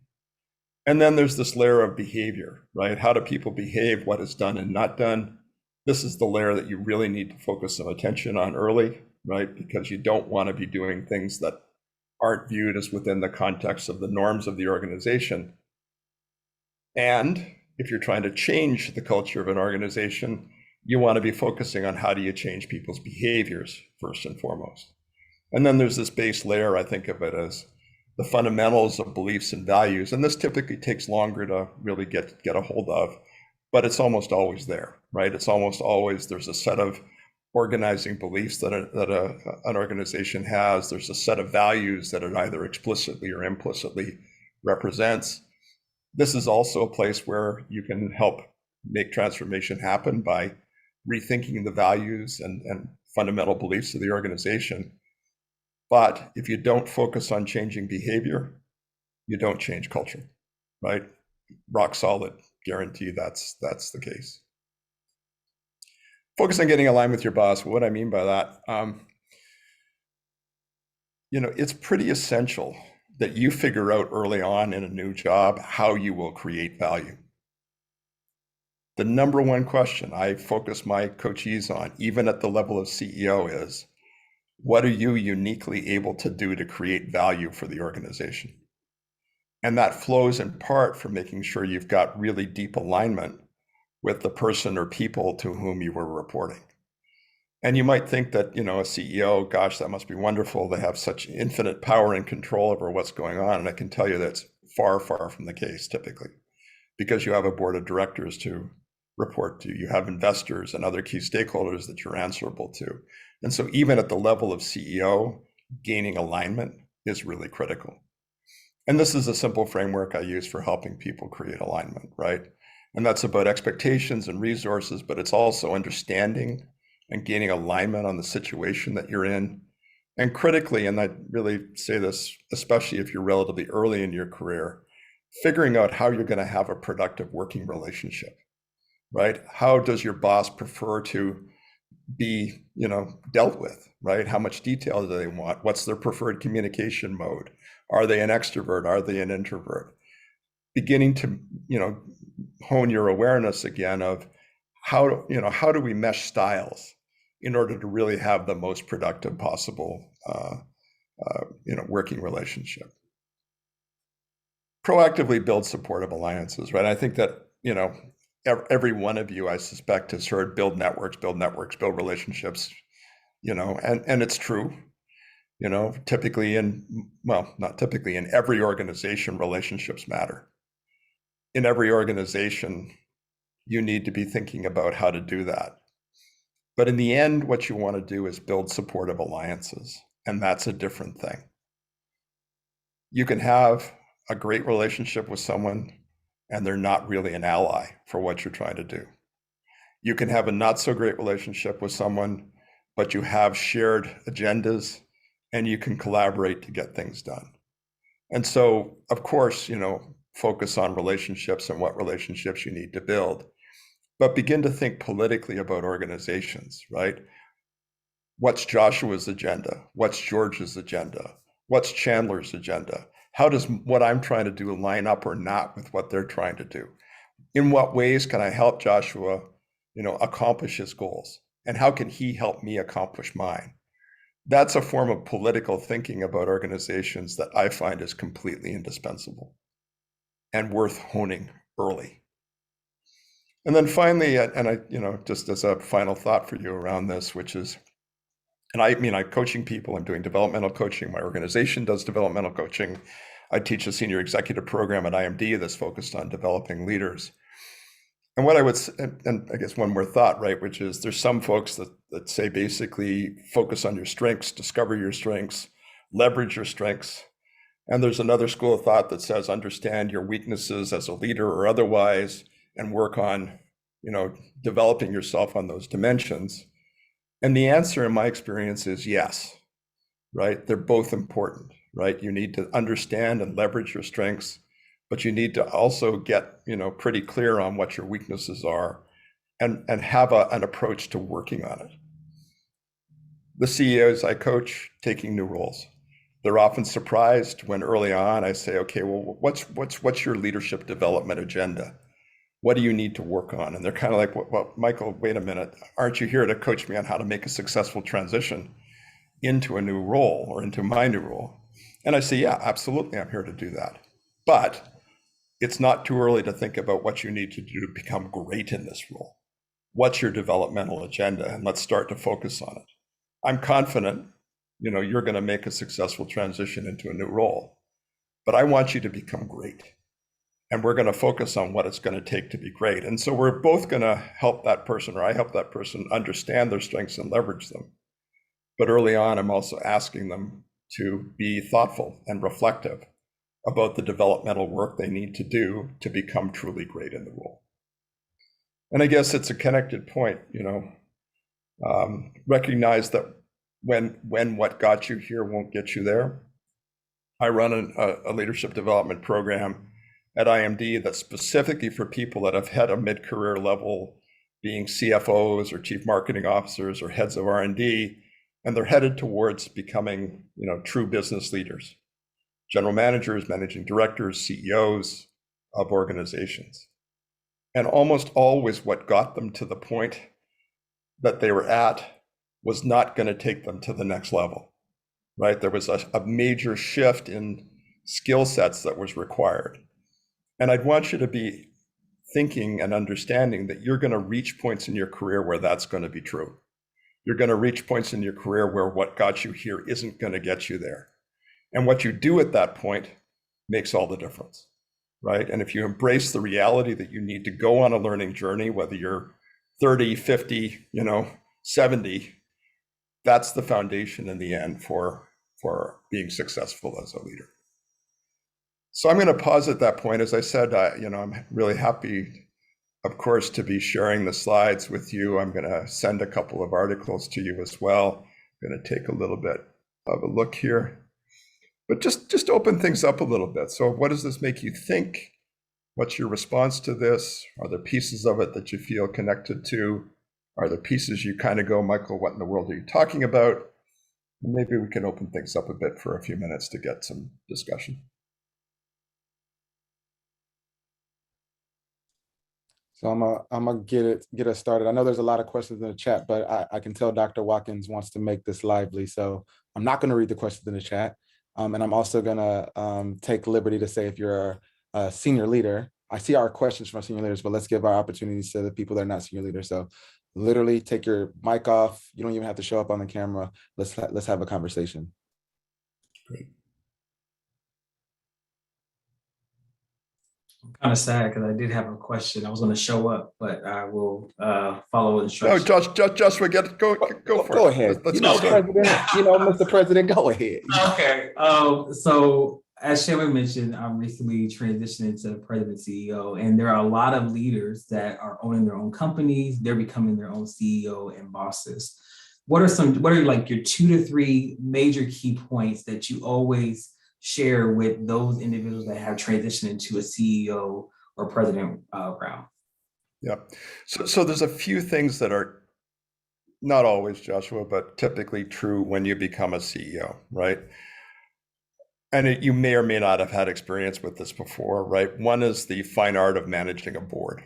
And then there's this layer of behavior, right? How do people behave, what is done and not done? This is the layer that you really need to focus some attention on early, right? Because you don't want to be doing things that aren't viewed as within the context of the norms of the organization. And if you're trying to change the culture of an organization, you want to be focusing on how do you change people's behaviors first and foremost. And then there's this base layer, I think of it as the fundamentals of beliefs and values. And this typically takes longer to really get a hold of, but it's almost always there, right? It's almost always, there's a set of organizing beliefs that an organization has. There's a set of values that it either explicitly or implicitly represents. This is also a place where you can help make transformation happen by rethinking the values and fundamental beliefs of the organization. But if you don't focus on changing behavior, you don't change culture, right? Rock solid, guarantee that's the case. Focus on getting aligned with your boss. What I mean by that, it's pretty essential that you figure out early on in a new job how you will create value. The number one question I focus my coachees on, even at the level of CEO, is what are you uniquely able to do to create value for the organization? And that flows in part from making sure you've got really deep alignment with the person or people to whom you were reporting. And you might think that, a CEO, gosh, that must be wonderful. They have such infinite power and control over what's going on. And I can tell you that's far, far from the case typically, because you have a board of directors to report to. You have investors and other key stakeholders that you're answerable to. And so even at the level of CEO, gaining alignment is really critical. And this is a simple framework I use for helping people create alignment, right? And that's about expectations and resources, but it's also understanding and gaining alignment on the situation that you're in. And critically, and I really say this, especially if you're relatively early in your career, figuring out how you're going to have a productive working relationship, right? How does your boss prefer to be, dealt with, right? How much detail do they want? What's their preferred communication mode? Are they an extrovert? Are they an introvert? Beginning to, hone your awareness again of how do we mesh styles in order to really have the most productive possible working relationship. Proactively build supportive alliances, right? I think that, every one of you, I suspect, has heard build networks, build relationships, and it's true. Typically not typically, in every organization, relationships matter. In every organization, you need to be thinking about how to do that. But in the end, what you want to do is build supportive alliances, and that's a different thing. You can have a great relationship with someone, and they're not really an ally for what you're trying to do. You can have a not so great relationship with someone, but you have shared agendas, and you can collaborate to get things done. And so, of course, focus on relationships and what relationships you need to build, but begin to think politically about organizations, right? What's Joshua's agenda? What's George's agenda? What's Chandler's agenda? How does what I'm trying to do line up or not with what they're trying to do? In what ways can I help Joshua, accomplish his goals? And how can he help me accomplish mine? That's a form of political thinking about organizations that I find is completely indispensable and worth honing early. And then finally, and I, just as a final thought for you around this, which is, I'm coaching people, I'm doing developmental coaching. My organization does developmental coaching. I teach a senior executive program at IMD that's focused on developing leaders. And what I would, and I guess one more thought, right, which is there's some folks that say basically focus on your strengths, discover your strengths, leverage your strengths. And there's another school of thought that says understand your weaknesses as a leader or otherwise, and work on, developing yourself on those dimensions. And the answer in my experience is yes, right? They're both important, right? You need to understand and leverage your strengths, but you need to also get, pretty clear on what your weaknesses are and have an approach to working on it. The CEOs I coach taking new roles, they're often surprised when early on I say, okay, well, what's your leadership development agenda? What do you need to work on? And they're kind of like, well, Michael, wait a minute. Aren't you here to coach me on how to make a successful transition into a new role or into my new role? And I say, yeah, absolutely, I'm here to do that. But it's not too early to think about what you need to do to become great in this role. What's your developmental agenda? And let's start to focus on it. I'm confident, you're going to make a successful transition into a new role, but I want you to become great. And we're going to focus on what it's going to take to be great. And so we're both going to help that person, or I help that person understand their strengths and leverage them. But early on, I'm also asking them to be thoughtful and reflective about the developmental work they need to do to become truly great in the role. And I guess it's a connected point, recognize that when what got you here won't get you there. I run a leadership development program at IMD that's specifically for people that have had a mid-career level, being CFOs or chief marketing officers or heads of R&D, and they're headed towards becoming, true business leaders, general managers, managing directors, CEOs of organizations. And almost always what got them to the point that they were at was not going to take them to the next level, right? There was a major shift in skill sets that was required. And I'd want you to be thinking and understanding that you're going to reach points in your career where that's going to be true. You're going to reach points in your career where what got you here isn't going to get you there. And what you do at that point makes all the difference, right? And if you embrace the reality that you need to go on a learning journey, whether you're 30, 50, 70, that's the foundation in the end for being successful as a leader. So I'm going to pause at that point. As I said, I'm really happy, of course, to be sharing the slides with you. I'm going to send a couple of articles to you as well. I'm going to take a little bit of a look here, but just open things up a little bit. So what does this make you think? What's your response to this? Are there pieces of it that you feel connected to? Are there pieces you kind of go, Michael, what in the world are you talking about? Maybe we can open things up a bit for a few minutes to get some discussion. So I'm gonna get us started. I know there's a lot of questions in the chat, but I can tell Dr. Watkins wants to make this lively. So I'm not gonna read the questions in the chat. And I'm also gonna take liberty to say if you're a senior leader, I see our questions from our senior leaders, but let's give our opportunities to the people that are not senior leaders. So literally take your mic off. You don't even have to show up on the camera. Let's have a conversation. Great. I'm kind of sad because I did have a question. I was going to show up, but I will follow No, instructions. Joshua, go for it. Go ahead. Let's go. Mr. President, go ahead. Okay. So as Shannon mentioned, I'm recently transitioning to president CEO, and there are a lot of leaders that are owning their own companies. They're becoming their own CEO and bosses. What are like your 2 to 3 major key points that you always share with those individuals that have transitioned into a CEO or president route? Yeah. So there's a few things that are not always, Joshua, but typically true when you become a CEO, right? And you may or may not have had experience with this before, right? One is the fine art of managing a board,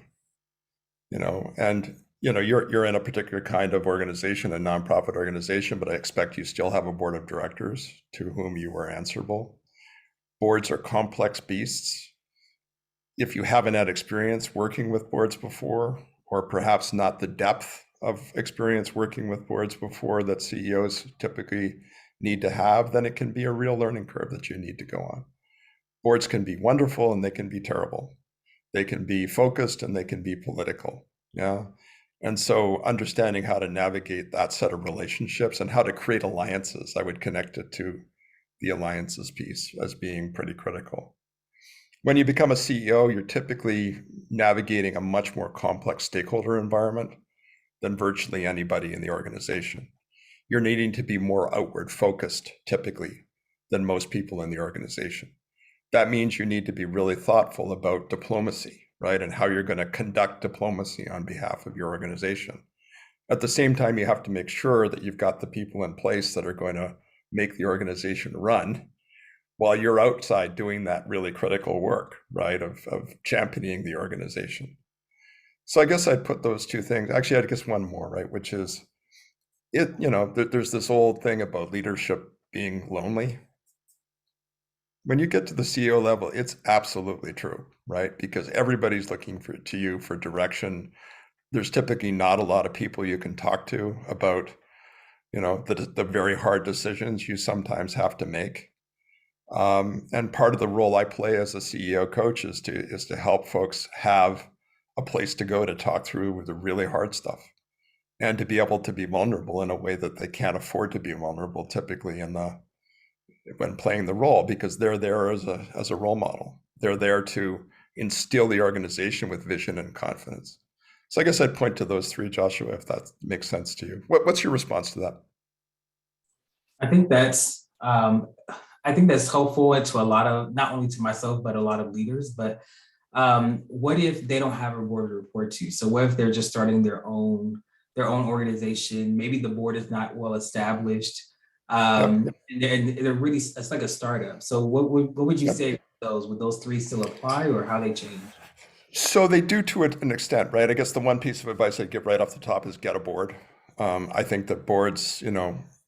and you're in a particular kind of organization, a nonprofit organization, but I expect you still have a board of directors to whom you are answerable. Boards are complex beasts. If you haven't had experience working with boards before, or perhaps not the depth of experience working with boards before that CEOs typically need to have, then it can be a real learning curve that you need to go on. Boards can be wonderful and they can be terrible. They can be focused and they can be political. Yeah. And so understanding how to navigate that set of relationships and how to create alliances, I would connect it to the alliances piece as being pretty critical. When you become a CEO, you're typically navigating a much more complex stakeholder environment than virtually anybody in the organization. You're needing to be more outward focused typically than most people in the organization. That means you need to be really thoughtful about diplomacy, right? And how you're going to conduct diplomacy on behalf of your organization. At the same time, you have to make sure that you've got the people in place that are going to make the organization run while you're outside doing that really critical work, right, of championing the organization. So I guess I'd put those two things. Actually, I'd guess one more, right, which is there's this old thing about leadership being lonely. When you get to the CEO level, it's absolutely true, right? Because everybody's looking to you for direction. There's typically not a lot of people you can talk to about the very hard decisions you sometimes have to make. And part of the role I play as a CEO coach is to help folks have a place to go to talk through the really hard stuff and to be able to be vulnerable in a way that they can't afford to be vulnerable typically when playing the role, because they're there as a role model. They're there to instill the organization with vision and confidence. So I guess I'd point to those 3, Joshua, if that makes sense to you. What's your response to that? I think that's helpful to a lot of, not only to myself, but a lot of leaders. But what if they don't have a board to report to? So what if they're just starting their own organization? Maybe the board is not well established. And they're really, it's like a startup. So what would you say to those? Would those 3 still apply, or how they change? So they do to an extent, right? I guess the one piece of advice I'd give right off the top is get a board. I think that boards,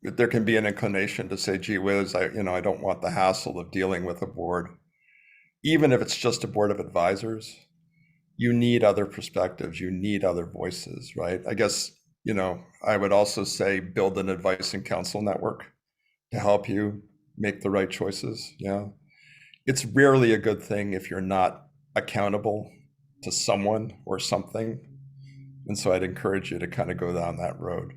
there can be an inclination to say, gee whiz, I don't want the hassle of dealing with a board. Even if it's just a board of advisors, you need other perspectives, you need other voices, right? I guess, I would also say build an advice and counsel network to help you make the right choices. Yeah. It's rarely a good thing if you're not accountable to someone or something. And so I'd encourage you to kind of go down that road.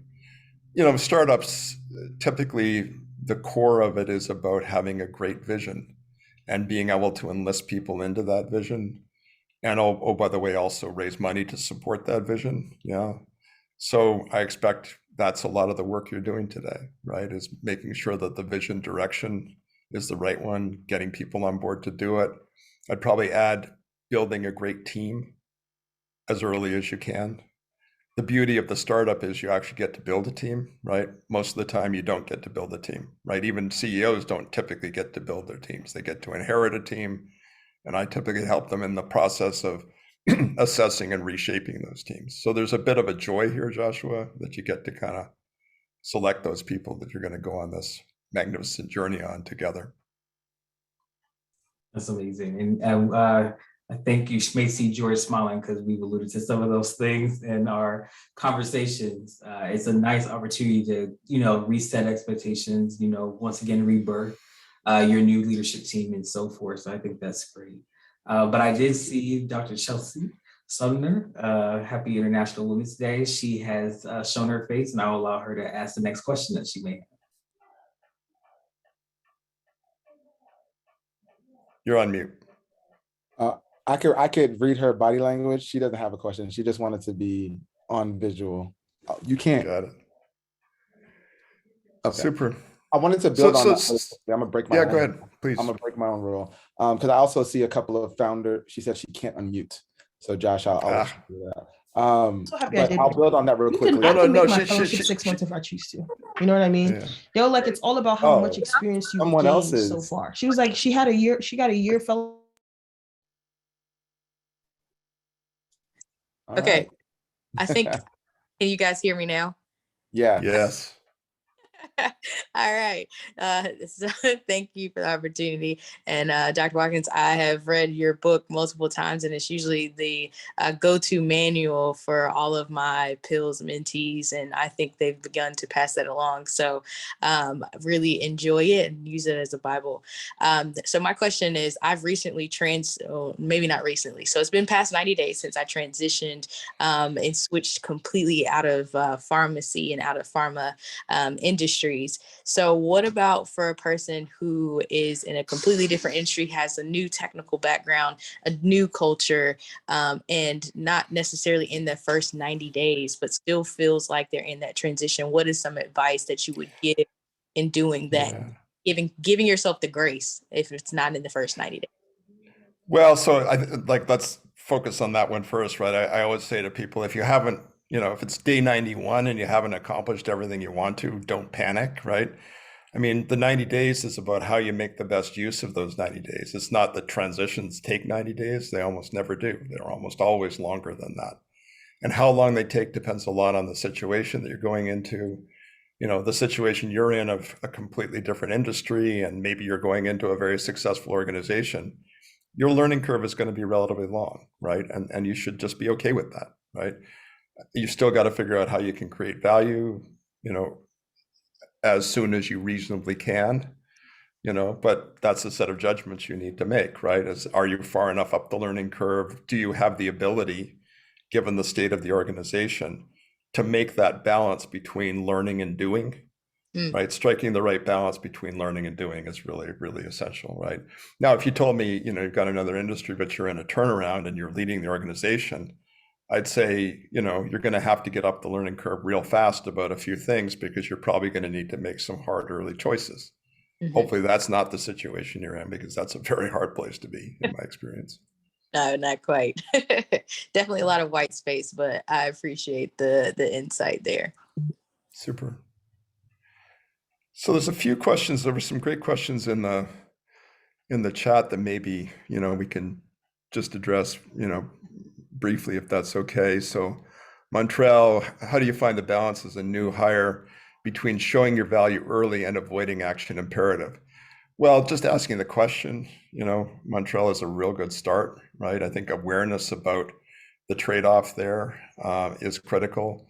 Startups, typically the core of it is about having a great vision and being able to enlist people into that vision. And oh, by the way, also raise money to support that vision. Yeah. So I expect that's a lot of the work you're doing today, right? Is making sure that the vision direction is the right one, getting people on board to do it. I'd probably add building a great team as early as you can. The beauty of the startup is you actually get to build a team, right? Most of the time you don't get to build a team, right? Even CEOs don't typically get to build their teams. They get to inherit a team. And I typically help them in the process of assessing and reshaping those teams. So there's a bit of a joy here, Joshua, that you get to kind of select those people that you're going to go on this magnificent journey on together. That's amazing. And I think you may see George smiling because we've alluded to some of those things in our conversations. It's a nice opportunity to, reset expectations, once again, rebirth your new leadership team and so forth. So I think that's great. But I did see Dr. Chelsea Sumner. Happy International Women's Day. She has shown her face, and I'll allow her to ask the next question that she may have. You're on mute. I could read her body language. She doesn't have a question. She just wanted to be on visual. Oh, you can't. Got it. Okay. Super. I wanted to build on that. I'm gonna break my Yeah, own. go ahead, please. I'm gonna break my own rule. Because I also see a couple of founder. She said she can't unmute. So Josh, I'll let you do that. So happy I But did. I'll build on that real quickly. I can No, make my she- fellowship 6 months if I choose to. You know what I mean? Yeah. They were like, it's all about how Oh, much experience you've someone gained else's. so far. She was like, she got a year fellow. All Okay. right. I think, can you guys hear me now? Yeah. Yes. All right. So thank you for the opportunity. And Dr. Watkins, I have read your book multiple times, and it's usually the go-to manual for all of my PILS mentees. And I think they've begun to pass that along. So really enjoy it and use it as a Bible. So my question is, I've recently maybe not recently. So it's been past 90 days since I transitioned and switched completely out of pharmacy and out of pharma industries. So what about for a person who is in a completely different industry, has a new technical background, a new culture, and not necessarily in the first 90 days, but still feels like they're in that transition? What is some advice that you would give in doing that? Yeah. Giving yourself the grace if it's not in the first 90 days. Well, so let's focus on that one first, right? I always say to people, if you haven't, if it's day 91 and you haven't accomplished everything you want to, don't panic, right? I mean, the 90 days is about how you make the best use of those 90 days. It's not that transitions take 90 days. They almost never do. They're almost always longer than that. And how long they take depends a lot on the situation that you're going into, the situation you're in of a completely different industry, and maybe you're going into a very successful organization. Your learning curve is going to be relatively long, right? And you should just be okay with that, right? You still got to figure out how you can create value, as soon as you reasonably can, but that's a set of judgments you need to make, right? Are you far enough up the learning curve? Do you have the ability, given the state of the organization, to make that balance between learning and doing? Right? Striking the right balance between learning and doing is really, really essential, right? Now, if you told me, you've got another industry, but you're in a turnaround and you're leading the organization, I'd say, you're going to have to get up the learning curve real fast about a few things, because you're probably going to need to make some hard early choices. Mm-hmm. Hopefully that's not the situation you're in, because that's a very hard place to be, in my experience. No, not quite. Definitely a lot of white space, but I appreciate the insight there. Super. So there's a few questions. There were some great questions in the chat that maybe, we can just address, briefly, if that's okay. So Montreal, how do you find the balance as a new hire between showing your value early and avoiding action imperative? Well, just asking the question, Montreal is a real good start, right? I think awareness about the trade-off there is critical.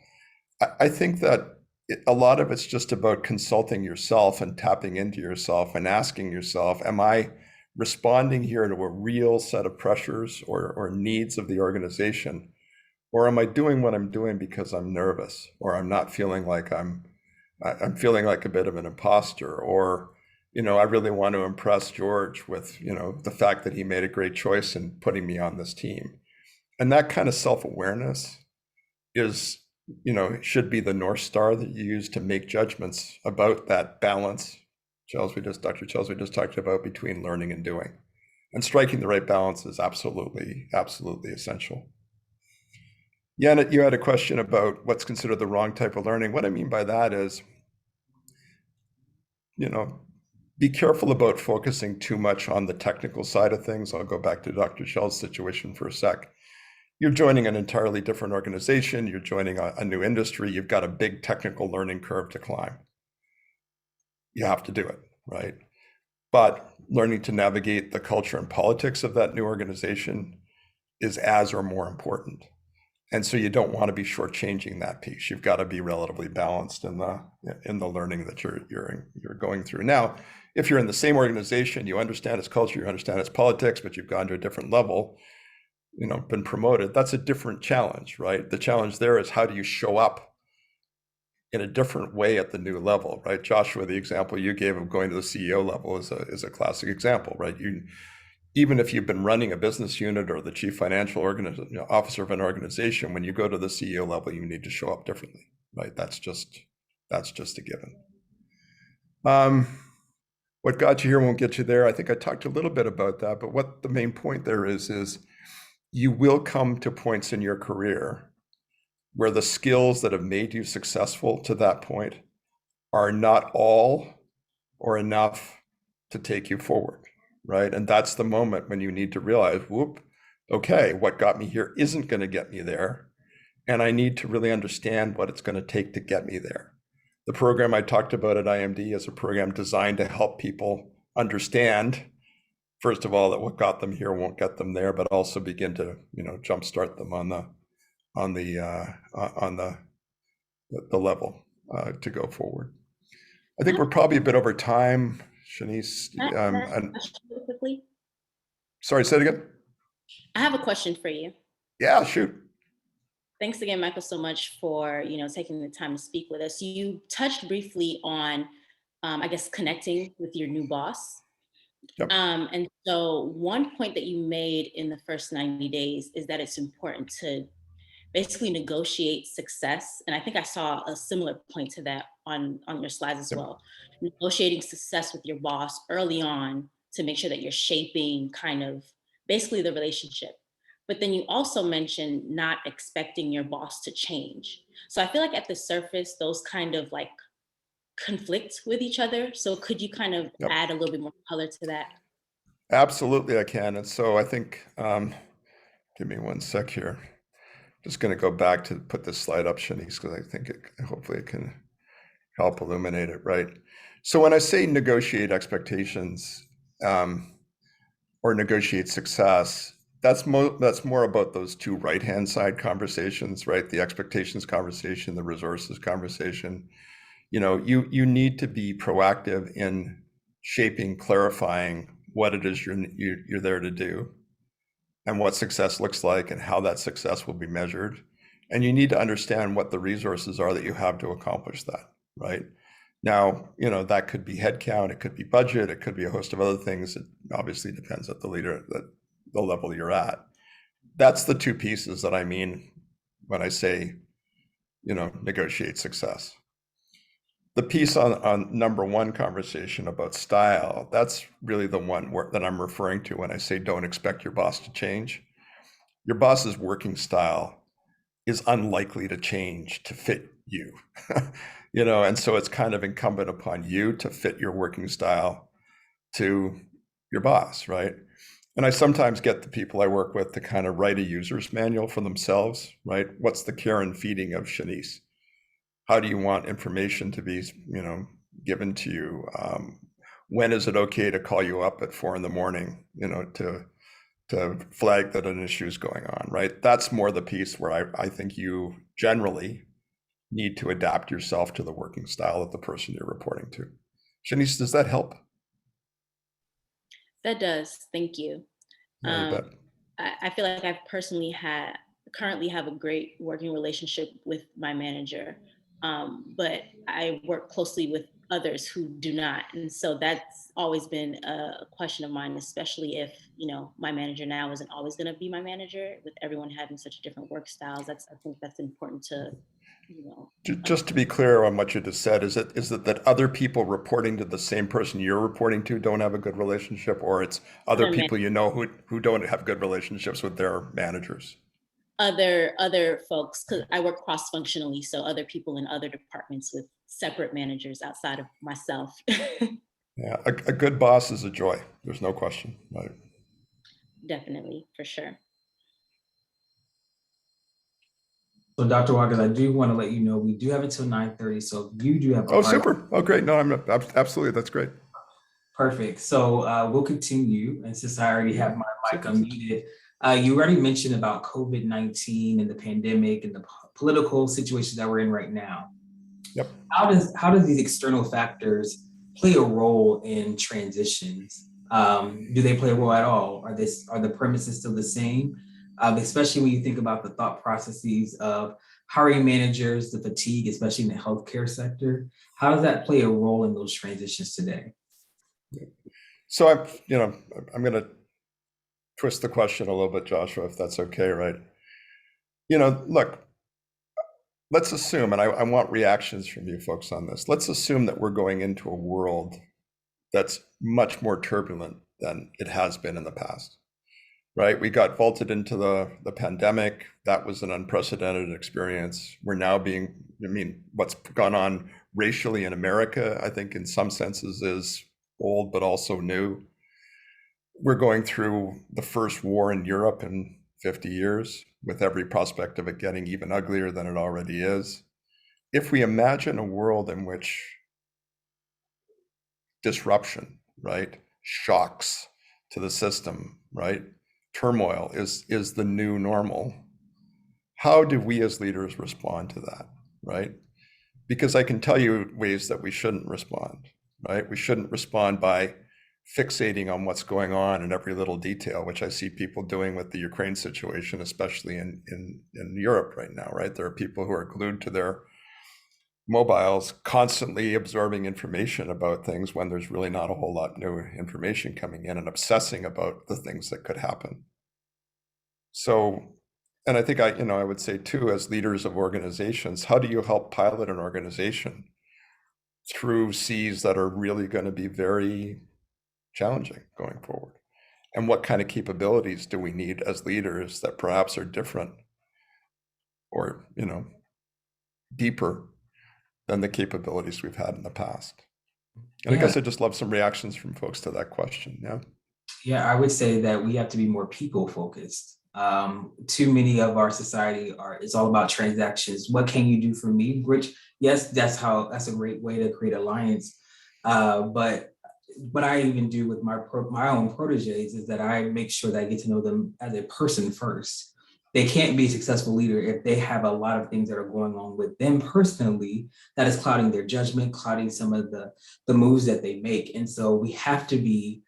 I think that a lot of it's just about consulting yourself and tapping into yourself and asking yourself, am I responding here to a real set of pressures or needs of the organization? Or am I doing what I'm doing because I'm nervous, or I'm not feeling like I'm feeling like a bit of an imposter, or, I really want to impress George with, the fact that he made a great choice in putting me on this team. And that kind of self-awareness is, should be the North Star that you use to make judgments about that balance Dr. Chelsea just talked about, between learning and doing. And striking the right balance is absolutely, absolutely essential. Janet, you had a question about what's considered the wrong type of learning. What I mean by that is, be careful about focusing too much on the technical side of things. I'll go back to Dr. Schell's situation for a sec. you're joining an entirely different organization, you're joining a new industry, you've got a big technical learning curve to climb. You have to do it, right? But learning to navigate the culture and politics of that new organization is as or more important. And so you don't want to be shortchanging that piece. You've got to be relatively balanced in the learning that you're going through. Now, if you're in the same organization, you understand its culture, you understand its politics, but you've gone to a different level, been promoted, that's a different challenge, right? The challenge there is how do you show up in a different way at the new level, right? Joshua, the example you gave of going to the CEO level is a classic example, right? Even if you've been running a business unit or the chief financial officer of an organization, when you go to the CEO level, you need to show up differently, right? That's just a given. What got you here won't get you there. I think I talked a little bit about that, but what the main point there is you will come to points in your career where the skills that have made you successful to that point are not all or enough to take you forward, right? And that's the moment when you need to realize, whoop, okay, what got me here isn't going to get me there. And I need to really understand what it's going to take to get me there. The program I talked about at IMD is a program designed to help people understand, first of all, that what got them here won't get them there, but also begin to, jumpstart them on the level to go forward. I think we're probably a bit over time, Shanice. Really quickly. Sorry, say it again. I have a question for you. Yeah, shoot. Thanks again, Michael, so much for taking the time to speak with us. You touched briefly on, I guess, connecting with your new boss. Yep. And so one point that you made in the first 90 days is that it's important to basically negotiate success. And I think I saw a similar point to that on your slides as well. Negotiating success with your boss early on to make sure that you're shaping kind of basically the relationship. But then you also mentioned not expecting your boss to change. So I feel like at the surface, those kind of like conflict with each other. So could you kind of add a little bit more color to that? Absolutely, I can. And so I think, give me one sec here. Just going to go back to put this slide up, Shanice, because I think hopefully it can help illuminate it, right? So when I say negotiate expectations or negotiate success, that's more about those two right-hand side conversations, right? The expectations conversation, the resources conversation. You need to be proactive in shaping, clarifying what it is you're there to do and what success looks like and how that success will be measured. And you need to understand what the resources are that you have to accomplish that, right? Now, that could be headcount, it could be budget, it could be a host of other things. It obviously depends at the level you're at. That's the two pieces that I mean when I say, negotiate success. The piece on number one conversation about style, that's really the one that I'm referring to when I say don't expect your boss to change. Your boss's working style is unlikely to change to fit you, and so it's kind of incumbent upon you to fit your working style to your boss, right? And I sometimes get the people I work with to kind of write a user's manual for themselves, right? What's the care and feeding of Shanice? How do you want information to be, given to you? When is it okay to call you up at 4 a.m, to flag that an issue is going on, right? That's more the piece where I think you generally need to adapt yourself to the working style of the person you're reporting to. Shanice, does that help? That does. Thank you. I feel like I currently have a great working relationship with my manager, but I work closely with others who do not. And so that's always been a question of mine, especially if, my manager now isn't always going to be my manager, with everyone having such different work styles. I think that's important to, Just to be clear on what you just said, is it that other people reporting to the same person you're reporting to don't have a good relationship, or it's other people who don't have good relationships with their managers? Other folks, because I work cross-functionally, so other people in other departments with separate managers outside of myself. Yeah, a good boss is a joy. There's no question, right? Definitely, for sure. So Dr. Watkins, I do want to let you know, we do have until 9:30. So if you do have a Oh, hard super. Oh, great. No, absolutely. That's great. Perfect. So we'll continue. And since I already have my mic Super. unmuted, you already mentioned about COVID-19 and the pandemic and the political situation that we're in right now. Yep. How does these external factors play a role in transitions? Do they play a role at all? Are the premises still the same? Especially when you think about the thought processes of hiring managers, the fatigue, especially in the healthcare sector. How does that play a role in those transitions today? So I'm going to twist the question a little bit, Joshua, if that's okay, right? Look, let's assume, and I want reactions from you folks on this. Let's assume that we're going into a world that's much more turbulent than it has been in the past, right? We got vaulted into the pandemic. That was an unprecedented experience. We're now what's gone on racially in America, I think in some senses is old, but also new. We're going through the first war in Europe in 50 years, with every prospect of it getting even uglier than it already is. If we imagine a world in which disruption, right, shocks to the system, right, turmoil is the new normal, how do we as leaders respond to that, right? Because I can tell you ways that we shouldn't respond, right? We shouldn't respond by fixating on what's going on in every little detail, which I see people doing with the Ukraine situation, especially in Europe right now, right? There are people who are glued to their mobiles, constantly absorbing information about things when there's really not a whole lot new information coming in, and obsessing about the things that could happen. So, and I think I would say too, as leaders of organizations, how do you help pilot an organization through seas that are really going to be very challenging going forward? And what kind of capabilities do we need as leaders that perhaps are different or, deeper than the capabilities we've had in the past? And I guess I'd just love some reactions from folks to that question. Yeah. Yeah, I would say that we have to be more people focused. Too many of our society it's all about transactions. What can you do for me? Which, yes, that's a great way to create alliance. But what I even do with my own proteges is that I make sure that I get to know them as a person first. They can't be a successful leader if they have a lot of things that are going on with them personally that is clouding their judgment, clouding some of the moves that they make. And so we have to be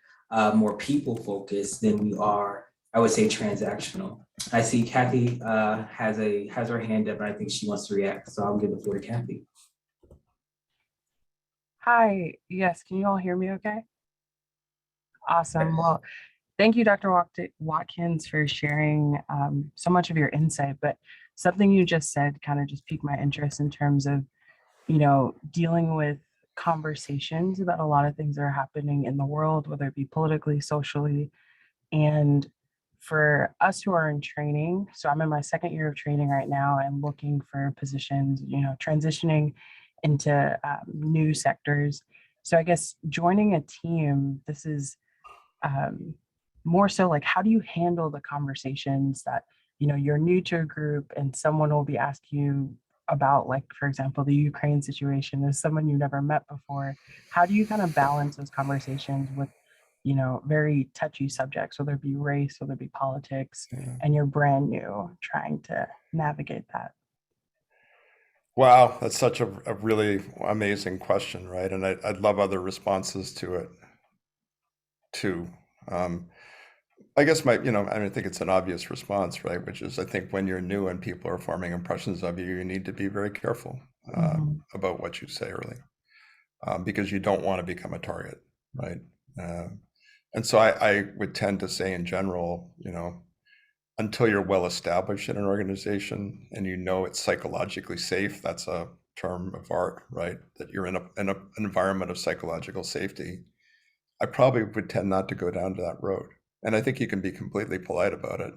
more people focused than we are, I would say, transactional. I see Kathy has her hand up, and I think she wants to react. So I'll give the floor to Kathy. Hi, yes, can you all hear me okay? Awesome. Well, thank you, Dr. Watkins, for sharing so much of your insight, but something you just said kind of just piqued my interest in terms of, dealing with conversations about a lot of things that are happening in the world, whether it be politically, socially, and for us who are in training. So I'm in my second year of training right now and looking for positions, transitioning into new sectors. So I guess joining a team, this is more so like, how do you handle the conversations that, you're new to a group and someone will be asking you about, like, for example, the Ukraine situation as someone you never met before. How do you kind of balance those conversations with, very touchy subjects, whether it be race, whether it be politics, and you're brand new trying to navigate that? Wow, that's such a really amazing question, right? And I'd love other responses to it too. I guess I think it's an obvious response, right? Which is, I think when you're new and people are forming impressions of you, you need to be very careful about what you say early, because you don't want to become a target, right? And so I would tend to say in general, until you're well established in an organization and it's psychologically safe, that's a term of art, right? That you're in an environment of psychological safety, I probably would tend not to go down to that road. And I think you can be completely polite about it,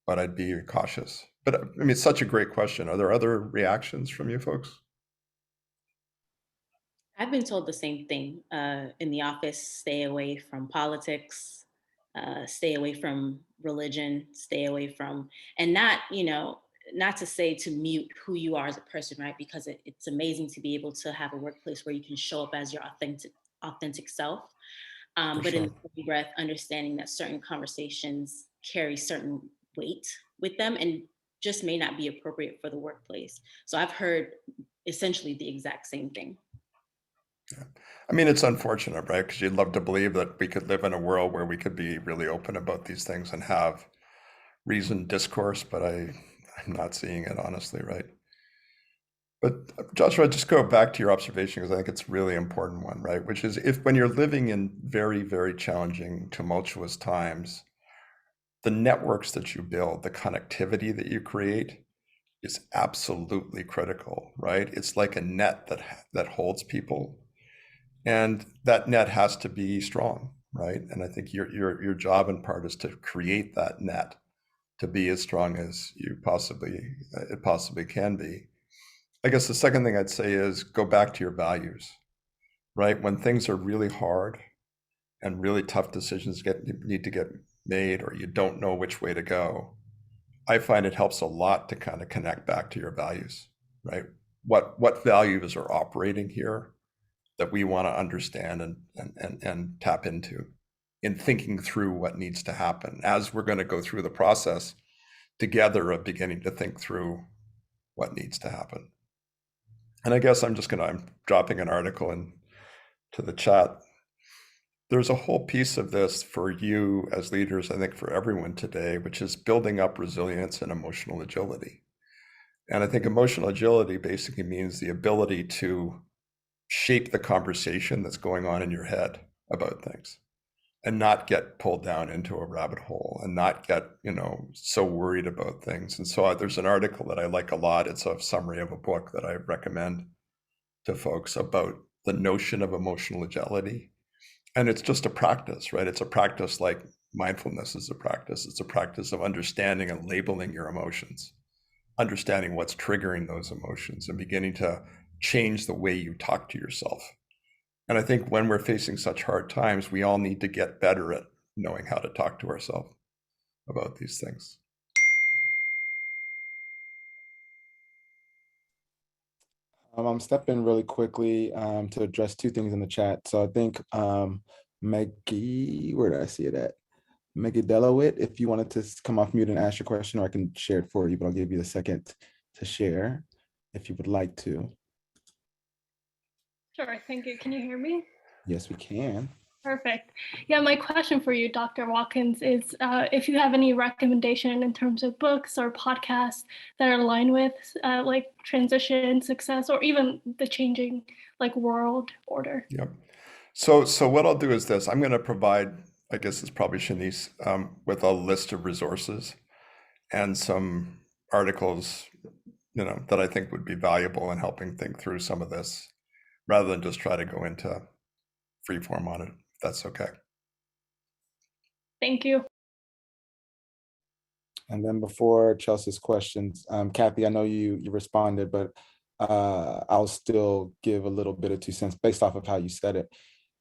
but I'd be cautious. But I mean, it's such a great question. Are there other reactions from you folks? I've been told the same thing in the office: stay away from politics, stay away from religion, stay away from, and not, not to say to mute who you are as a person, right? Because it's amazing to be able to have a workplace where you can show up as your authentic self. But in the same breath, understanding that certain conversations carry certain weight with them and just may not be appropriate for the workplace. So I've heard essentially the exact same thing. Yeah. I mean, it's unfortunate, right? Because you'd love to believe that we could live in a world where we could be really open about these things and have reasoned discourse, but I'm not seeing it, honestly, right? But Joshua, just go back to your observation, because I think it's a really important one, right? Which is, if when you're living in very, very challenging, tumultuous times, the networks that you build, the connectivity that you create is absolutely critical, right? It's like a net that holds people, and that net has to be strong, right? And I think your job in part is to create that net to be as strong as it possibly can be. I guess the second thing I'd say is go back to your values, right? When things are really hard and really tough decisions need to get made, or you don't know which way to go, I find it helps a lot to kind of connect back to your values, right? What values are operating here that we want to understand and tap into in thinking through what needs to happen as we're going to go through the process together of beginning to think through what needs to happen. And I guess I'm dropping an article into the chat. There's a whole piece of this for you as leaders, I think for everyone today, which is building up resilience and emotional agility. And I think emotional agility basically means the ability to shape the conversation that's going on in your head about things and not get pulled down into a rabbit hole and not get, so worried about things. And so there's an article that I like a lot. It's a summary of a book that I recommend to folks about the notion of emotional agility. And it's just a practice, right? It's a practice like mindfulness is a practice. It's a practice of understanding and labeling your emotions, understanding what's triggering those emotions and beginning to change the way you talk to yourself. And I think when we're facing such hard times, we all need to get better at knowing how to talk to ourselves about these things. I'm stepping really quickly to address two things in the chat. So I think Maggie, where did I see it at? Maggie Delowit, if you wanted to come off mute and ask your question, or I can share it for you, but I'll give you the second to share if you would like to. Sure, thank you. Can you hear me? Yes, we can. Perfect. Yeah, my question for you, Dr. Watkins, is if you have any recommendation in terms of books or podcasts that are aligned with like transition, success, or even the changing world order. Yep. So what I'll do is this. I'm going to provide, I guess it's probably Shanice, with a list of resources and some articles, that I think would be valuable in helping think through some of this, rather than just try to go into free form on it, if that's okay. Thank you. And then before Chelsea's questions, Kathy, I know you responded, but I'll still give a little bit of 2 cents based off of how you said it.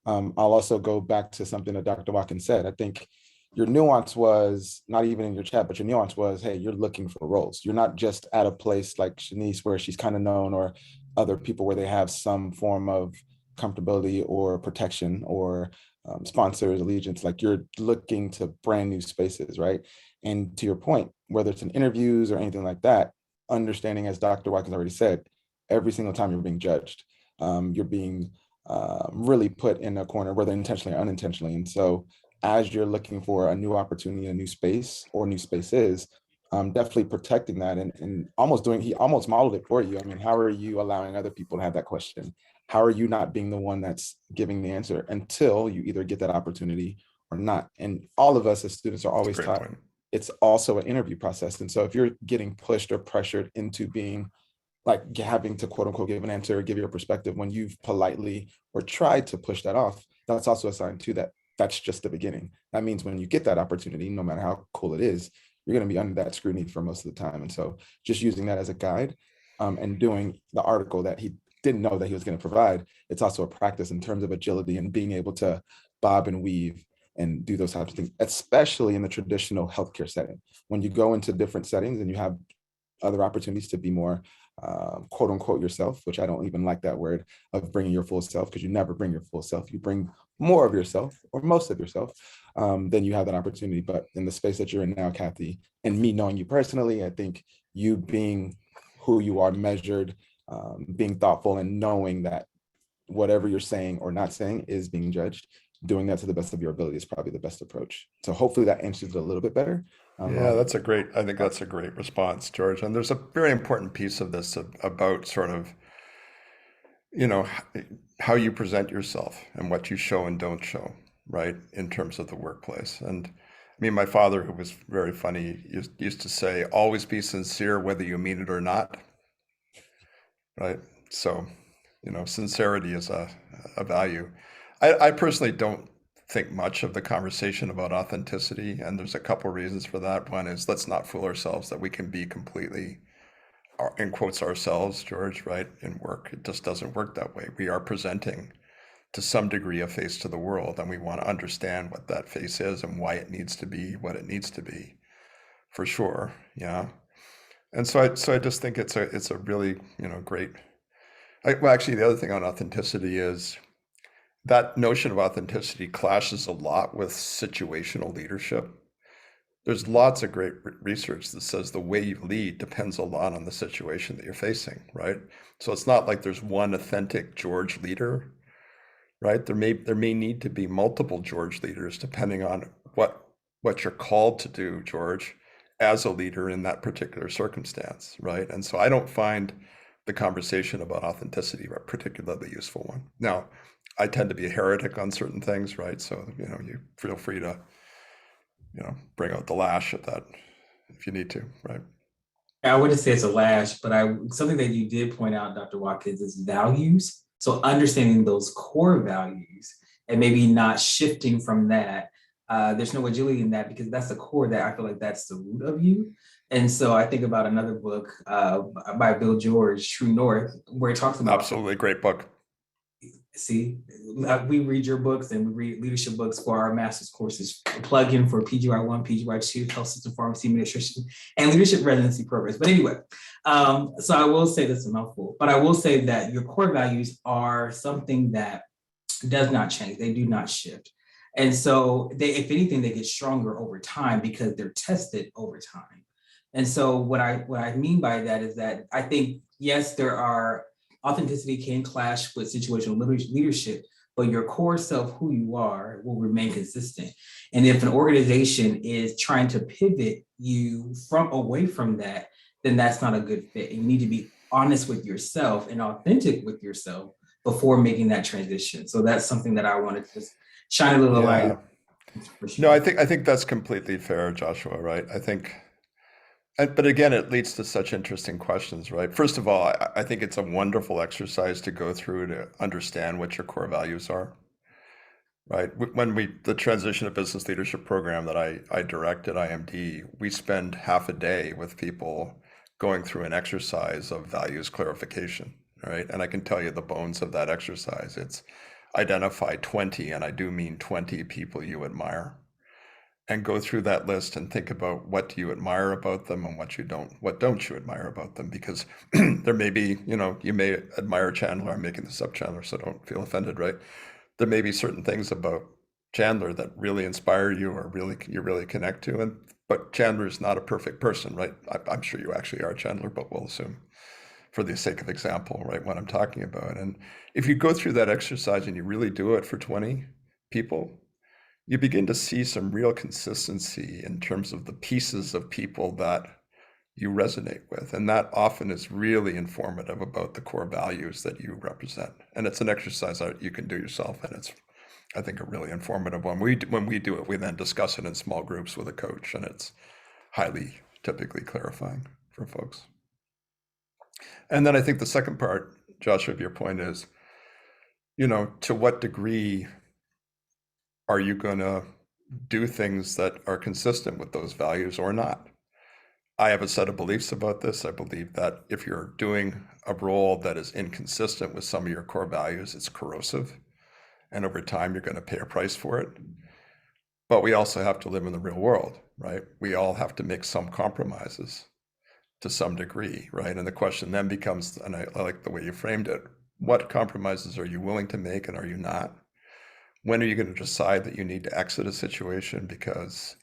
I'll also go back to something that Dr. Watkins said. I think your nuance was not even in your chat, but your nuance was, hey, you're looking for roles. You're not just at a place like Shanice where she's kind of known, or other people where they have some form of comfortability or protection or sponsors, allegiance. Like, you're looking to brand new spaces, right? And to your point, whether it's in interviews or anything like that, understanding, as Dr. Watkins already said, every single time you're being judged, you're being really put in a corner, whether intentionally or unintentionally. And so as you're looking for a new opportunity, a new space or new spaces, definitely protecting that and he almost modeled it for you. I mean, how are you allowing other people to have that question? How are you not being the one that's giving the answer until you either get that opportunity or not? And all of us as students are always taught it's also an interview process. And so if you're getting pushed or pressured into being like having to quote unquote give an answer or give your perspective when you've politely or tried to push that off, that's also a sign too that that's just the beginning. That means when you get that opportunity, no matter how cool it is, you're going to be under that scrutiny for most of the time. And so just using that as a guide and doing the article that he didn't know that he was going to provide, it's also a practice in terms of agility and being able to bob and weave and do those types of things, especially in the traditional healthcare setting. When you go into different settings and you have other opportunities to be more quote unquote yourself, which I don't even like that word of bringing your full self, because you never bring your full self. You bring more of yourself or most of yourself, then you have that opportunity. But in the space that you're in now, Kathy, and me knowing you personally, I think you being who you are, measured, being thoughtful, and knowing that whatever you're saying or not saying is being judged, doing that to the best of your ability is probably the best approach. So hopefully that answers it a little bit better. Yeah, I think that's a great response, George. And there's a very important piece of this about sort of, you know, how you present yourself and what you show and don't show, right, in terms of the workplace. And I mean, my father, who was very funny, used to say, always be sincere, whether you mean it or not, right? So, you know, sincerity is a value. I personally don't think much of the conversation about authenticity, and there's a couple of reasons for that. One is, let's not fool ourselves that we can be completely, in quotes, ourselves, George, right, in work. It just doesn't work that way. We are presenting to some degree a face to the world, and we want to understand what that face is and why it needs to be what it needs to be, for sure. Yeah. And so I just think it's a really, you know, great. Well, actually, the other thing on authenticity is that notion of authenticity clashes a lot with situational leadership. There's lots of great research that says the way you lead depends a lot on the situation that you're facing, right? So it's not like there's one authentic George leader, right? There may need to be multiple George leaders depending on what you're called to do, George, as a leader in that particular circumstance, right? And so I don't find the conversation about authenticity a particularly useful one. Now, I tend to be a heretic on certain things, right? So, you know, you feel free to, you know, bring out the lash at that if you need to, right? I wouldn't say it's a lash, but something that you did point out, Dr. Watkins, is values. So understanding those core values and maybe not shifting from that. There's no agility in that, because that's the core that I feel like that's the root of you. And so I think about another book by Bill George, True North, where it talks about— Absolutely great book. See, we read your books and we read leadership books for our master's courses, plug in for PGY1, PGY2, health system pharmacy nutrition, and leadership residency programs. But anyway, so I will say this is a mouthful, but I will say that your core values are something that does not change. They do not shift. And so if anything, they get stronger over time because they're tested over time. And so what I mean by that is that I think, yes, authenticity can clash with situational leadership, but your core self, who you are, will remain consistent. And if an organization is trying to pivot you away from that, then that's not a good fit. You need to be honest with yourself and authentic with yourself before making that transition. So that's something that I wanted to just shine a little light. Sure. No, I think that's completely fair, Joshua, right? I think, but again, it leads to such interesting questions, right? First of all, I think it's a wonderful exercise to go through to understand what your core values are, right? When the Transition to Business Leadership program that I direct at IMD, we spend half a day with people going through an exercise of values clarification, right? And I can tell you the bones of that exercise. It's identify 20, and I do mean 20 people you admire, and go through that list and think about what do you admire about them and what don't you admire about them? Because there may be, you know, you may admire Chandler. I'm making this up, Chandler, so don't feel offended, right? There may be certain things about Chandler that really inspire you or you really connect to, but Chandler is not a perfect person, right? I'm sure you actually are, Chandler, but we'll assume for the sake of example, right, what I'm talking about. And if you go through that exercise and you really do it for 20 people, you begin to see some real consistency in terms of the pieces of people that you resonate with. And that often is really informative about the core values that you represent. And it's an exercise that you can do yourself. And it's, I think, a really informative one. When we do it, we then discuss it in small groups with a coach, and it's highly typically clarifying for folks. And then I think the second part, Joshua, of your point is, you know, to what degree are you going to do things that are consistent with those values or not? I have a set of beliefs about this. I believe that if you're doing a role that is inconsistent with some of your core values, it's corrosive. And over time, you're going to pay a price for it. But we also have to live in the real world, right? We all have to make some compromises. to some degree, right? And the question then becomes, and I like the way you framed it, what compromises are you willing to make and are you not? When are you going to decide that you need to exit a situation because,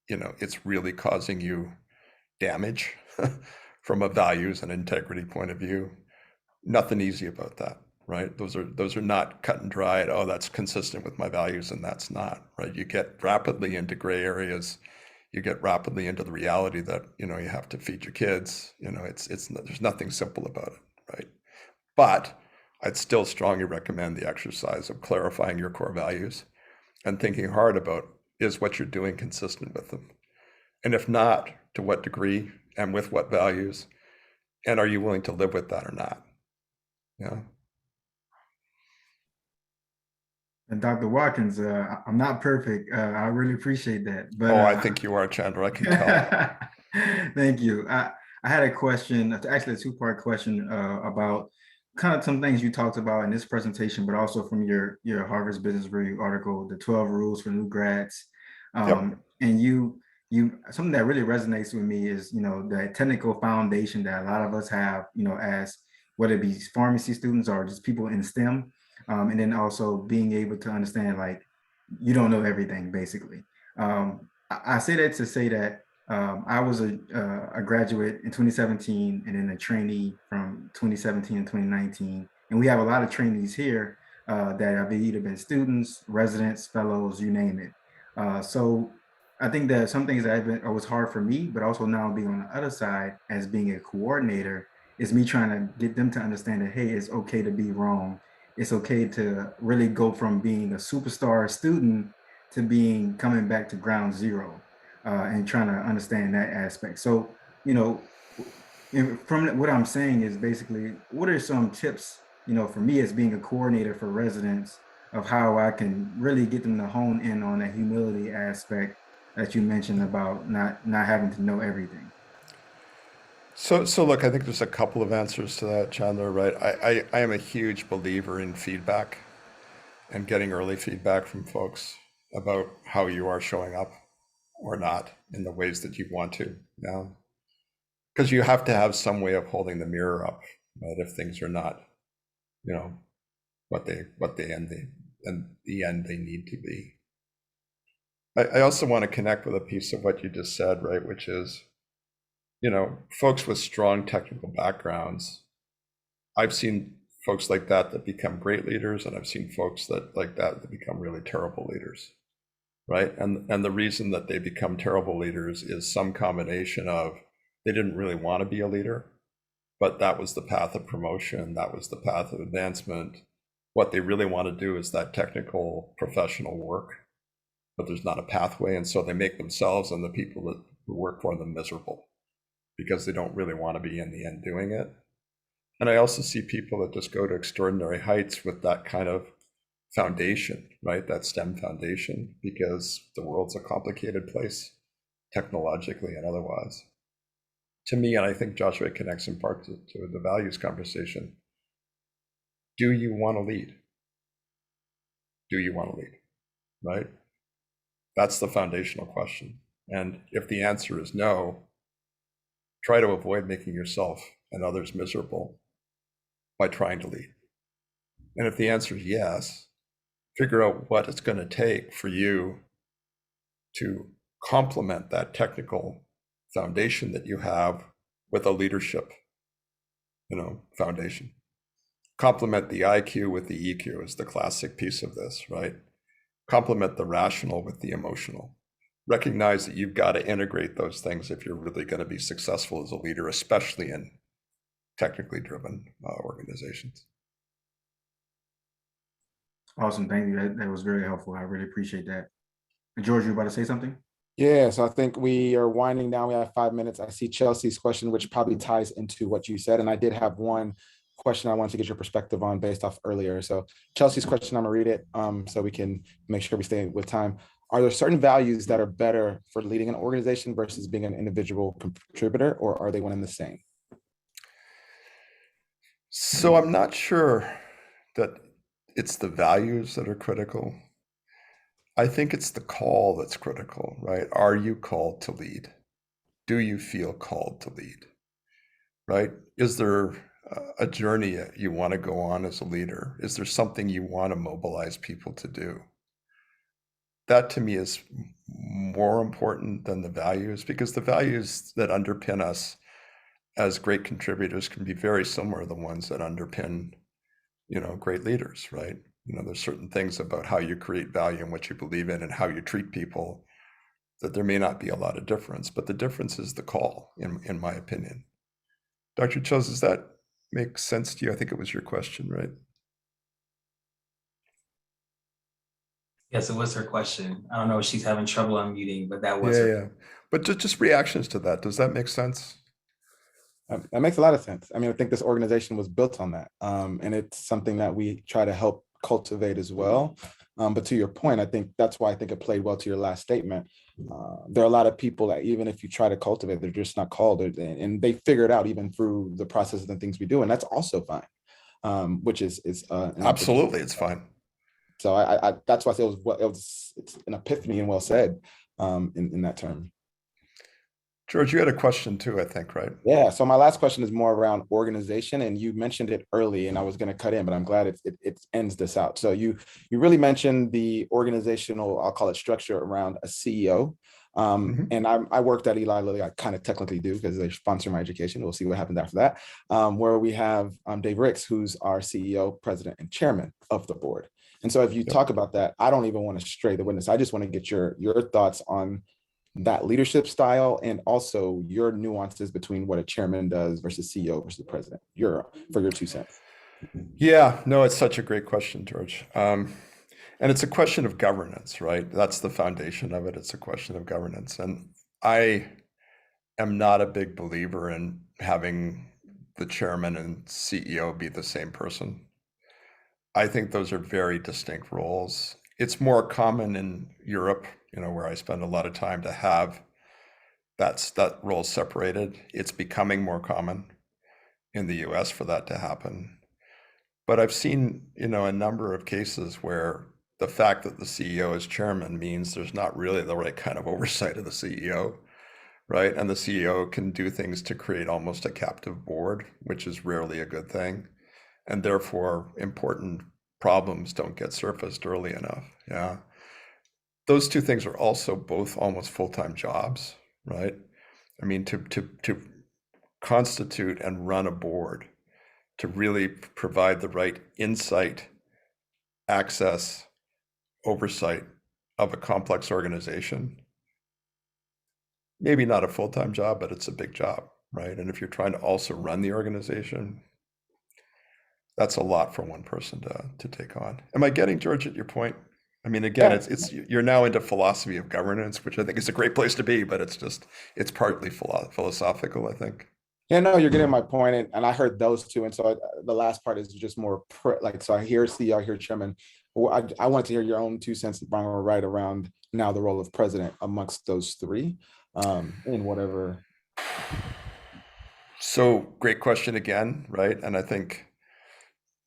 it's really causing you damage from a values and integrity point of view? Nothing easy about that, right? Those are not cut and dried. Oh, that's consistent with my values, and that's not, right? You get rapidly into gray areas. You get rapidly into the reality that you have to feed your kids. It's there's nothing simple about it, right? But I'd still strongly recommend the exercise of clarifying your core values and thinking hard about, is what you're doing consistent with them? And if not, to what degree and with what values? And are you willing to live with that or not? Yeah. And Dr. Watkins, I'm not perfect. I really appreciate that. But I think you are, Chandler. I can tell. Thank you. I had a question, actually a two-part question about kind of some things you talked about in this presentation, but also from your Harvard Business Review article, the 12 rules for new grads. Yep. And you something that really resonates with me is, the technical foundation that a lot of us have, as whether it be pharmacy students or just people in STEM. And then also being able to understand, like, you don't know everything, basically. I say that to say that I was a graduate in 2017 and then a trainee from 2017 and 2019. And we have a lot of trainees here that have either been students, residents, fellows, you name it. So I think that some things that was hard for me, but also now being on the other side as being a coordinator, is me trying to get them to understand that, hey, it's okay to be wrong. It's okay to really go from being a superstar student to coming back to ground zero, and trying to understand that aspect. So, from what I'm saying is basically, what are some tips, for me as being a coordinator for residents, of how I can really get them to hone in on that humility aspect that you mentioned about not having to know everything. So look, I think there's a couple of answers to that, Chandler, right? I am a huge believer in feedback and getting early feedback from folks about how you are showing up or not in the ways that you want to. Yeah. Because you have to have some way of holding the mirror up, right? If things are not, what they end they need to be. I also want to connect with a piece of what you just said, right? Which is, folks with strong technical backgrounds. I've seen folks like that become great leaders, and I've seen folks that become really terrible leaders, right? And the reason that they become terrible leaders is some combination of they didn't really want to be a leader, but that was the path of promotion, that was the path of advancement. What they really want to do is that technical professional work, but there's not a pathway, and so they make themselves and the people who work for them miserable, because they don't really want to be in the end doing it. And I also see people that just go to extraordinary heights with that kind of foundation, right? That STEM foundation, because the world's a complicated place, technologically and otherwise. To me, and I think Joshua connects in part to the values conversation, do you want to lead? Do you want to lead, right? That's the foundational question. And if the answer is no, try to avoid making yourself and others miserable by trying to lead. And if the answer is yes, figure out what it's going to take for you to complement that technical foundation that you have with a leadership, foundation. Complement the IQ with the EQ is the classic piece of this, right? Complement the rational with the emotional. Recognize that you've got to integrate those things if you're really going to be successful as a leader, especially in technically driven organizations. Awesome, thank you. That was very helpful. I really appreciate that. George, you about to say something? Yeah, so I think we are winding down. We have 5 minutes. I see Chelsea's question, which probably ties into what you said. And I did have one question I wanted to get your perspective on based off earlier. So Chelsea's question, I'm gonna read it so we can make sure we stay with time. Are there certain values that are better for leading an organization versus being an individual contributor, or are they one and the same? So I'm not sure that it's the values that are critical. I think it's the call that's critical, right? Are you called to lead? Do you feel called to lead? right? Is there a journey you want to go on as a leader? Is there something you want to mobilize people to do? That to me is more important than the values, because the values that underpin us as great contributors can be very similar to the ones that underpin, great leaders, right? There's certain things about how you create value and what you believe in and how you treat people that there may not be a lot of difference, but the difference is the call, in my opinion. Dr. Chills, does that make sense to you? I think it was your question, right? Yes, it was her question. I don't know if she's having trouble unmuting, but that was her. Yeah. But just reactions to that. Does that make sense? That makes a lot of sense. I mean, I think this organization was built on that. And it's something that we try to help cultivate as well. But to your point, I think that's why I think it played well to your last statement. There are a lot of people that even if you try to cultivate, they're just not called, and they figure it out even through the processes and things we do. And that's also fine, which is absolutely, it's fine. So I that's why I say it's an epiphany and well said in that term. George, you had a question too, I think, right? Yeah. So my last question is more around organization, and you mentioned it early, and I was going to cut in, but I'm glad it ends this out. So you really mentioned the organizational, I'll call it structure around a CEO. And I worked at Eli Lilly. I kind of technically do because they sponsor my education. We'll see what happens after that. Where we have Dave Ricks, who's our CEO, president, and chairman of the board. And so if you talk about that, I don't even want to stray the witness. I just want to get your thoughts on that leadership style and also your nuances between what a chairman does versus CEO versus president. For your 2 cents. Yeah, no, it's such a great question, George. And it's a question of governance, right? That's the foundation of it. It's a question of governance. And I am not a big believer in having the chairman and CEO be the same person. I think those are very distinct roles. It's more common in Europe, where I spend a lot of time, to have that role separated. It's becoming more common in the US for that to happen. But I've seen, a number of cases where the fact that the CEO is chairman means there's not really the right kind of oversight of the CEO, right? And the CEO can do things to create almost a captive board, which is rarely a good thing. And therefore, important problems don't get surfaced early enough. Yeah. Those two things are also both almost full-time jobs, right? I mean, to constitute and run a board, to really provide the right insight, access, oversight of a complex organization, maybe not a full-time job, but it's a big job, right? And if you're trying to also run the organization, that's a lot for one person to take on. Am I getting, George, at your point? I mean, again, it's you're now into philosophy of governance, which I think is a great place to be, but it's partly philosophical, I think. Yeah, no, you're getting my point, and I heard those two, and so the last part is just more so I hear CEO, I hear chairman. Well, I want to hear your own 2 cents, wrong or right, around now the role of president amongst those three, in whatever. So great question again, right? And I think,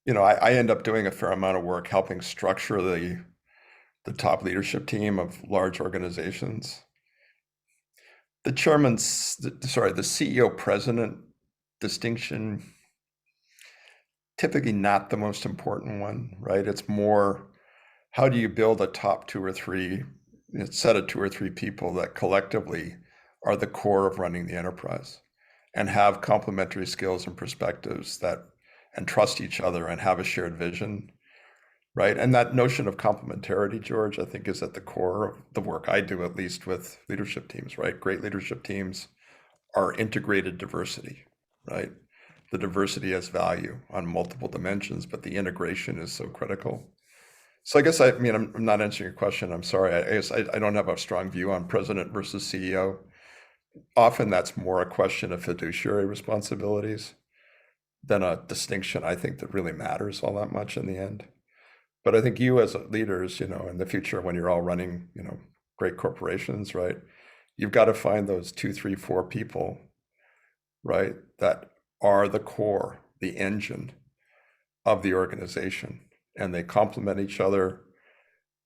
I end up doing a fair amount of work helping structure the top leadership team of large organizations. The CEO president distinction, typically not the most important one, right? It's more, how do you build a top 2 or 3, set of 2 or 3 people that collectively are the core of running the enterprise and have complementary skills and perspectives and trust each other and have a shared vision, right? And that notion of complementarity, George, I think is at the core of the work I do, at least with leadership teams, right? Great leadership teams are integrated diversity, right? The diversity has value on multiple dimensions, but the integration is so critical. So I guess, I'm not answering your question. I'm sorry. I guess I don't have a strong view on president versus CEO. Often that's more a question of fiduciary responsibilities than a distinction, I think, that really matters all that much in the end. But I think you as leaders, in the future, when you're all running, great corporations, right? You've got to find those 2, 3, 4 people, right? That are the core, the engine of the organization. And they complement each other.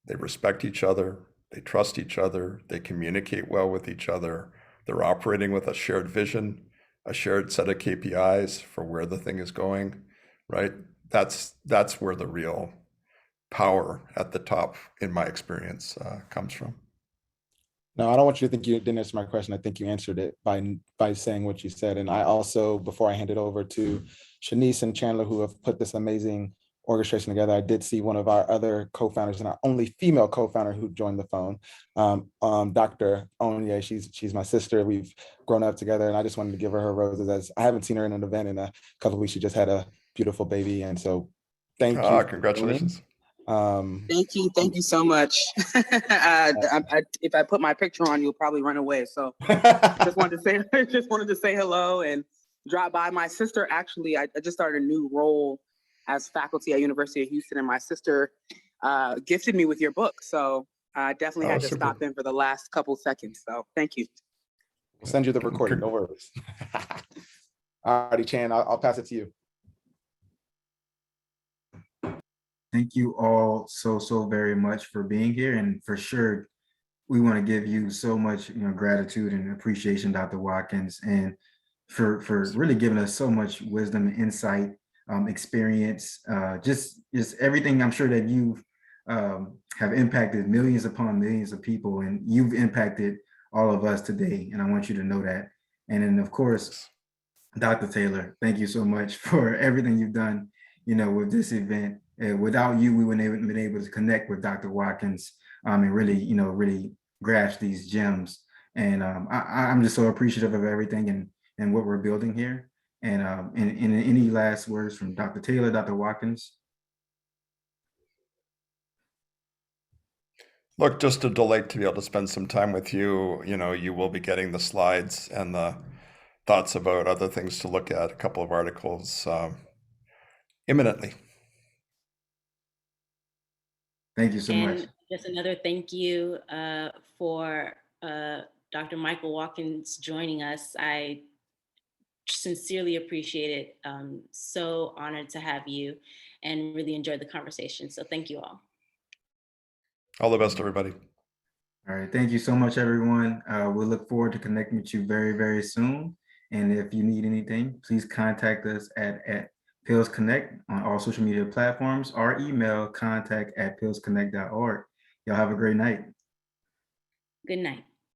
They respect each other. They trust each other. They communicate well with each other. They're operating with a shared vision a shared set of KPIs for where the thing is going, right? That's where the real power at the top, in my experience, comes from. No, I don't want you to think you didn't answer my question. I think you answered it by saying what you said. And I also, before I hand it over to Shanice and Chandler, who have put this amazing orchestration together, I did see one of our other co-founders and our only female co-founder who joined the phone, Dr. Onye. She's my sister. We've grown up together, and I just wanted to give her roses, as I haven't seen her in an event in a couple of weeks. She just had a beautiful baby, and so thank you. Congratulations. Thank you so much. If I put my picture on, you'll probably run away. So just wanted to say hello and drop by. My sister, actually, I just started a new role as faculty at University of Houston, and my sister gifted me with your book. So I definitely had to stop in for the last couple seconds. So thank you. We'll send you the recording, no worries. All righty, Chan, I'll pass it to you. Thank you all so very much for being here, and for sure, we want to give you so much, gratitude and appreciation, Dr. Watkins, and for really giving us so much wisdom, insight, experience, just everything. I'm sure that you have impacted millions upon millions of people, and you've impacted all of us today, and I want you to know that. And then, of course, Dr. Taylor, thank you so much for everything you've done, with this event. Without you, we wouldn't have been able to connect with Dr. Watkins and really grasp these gems. And I'm just so appreciative of everything and what we're building here. And any last words from Dr. Taylor, Dr. Watkins? Look, just a delight to be able to spend some time with you. You will be getting the slides and the thoughts about other things to look at, a couple of articles imminently. Thank you so much. And just another thank you for Dr. Michael Watkins joining us. I sincerely appreciate it. So honored to have you and really enjoyed the conversation. So thank you all. All the best, everybody. All right. Thank you so much, everyone. We'll look forward to connecting with you very soon. And if you need anything, please contact us at Pills Connect on all social media platforms, or email contact@pillsconnect.org. Y'all have a great night. Good night.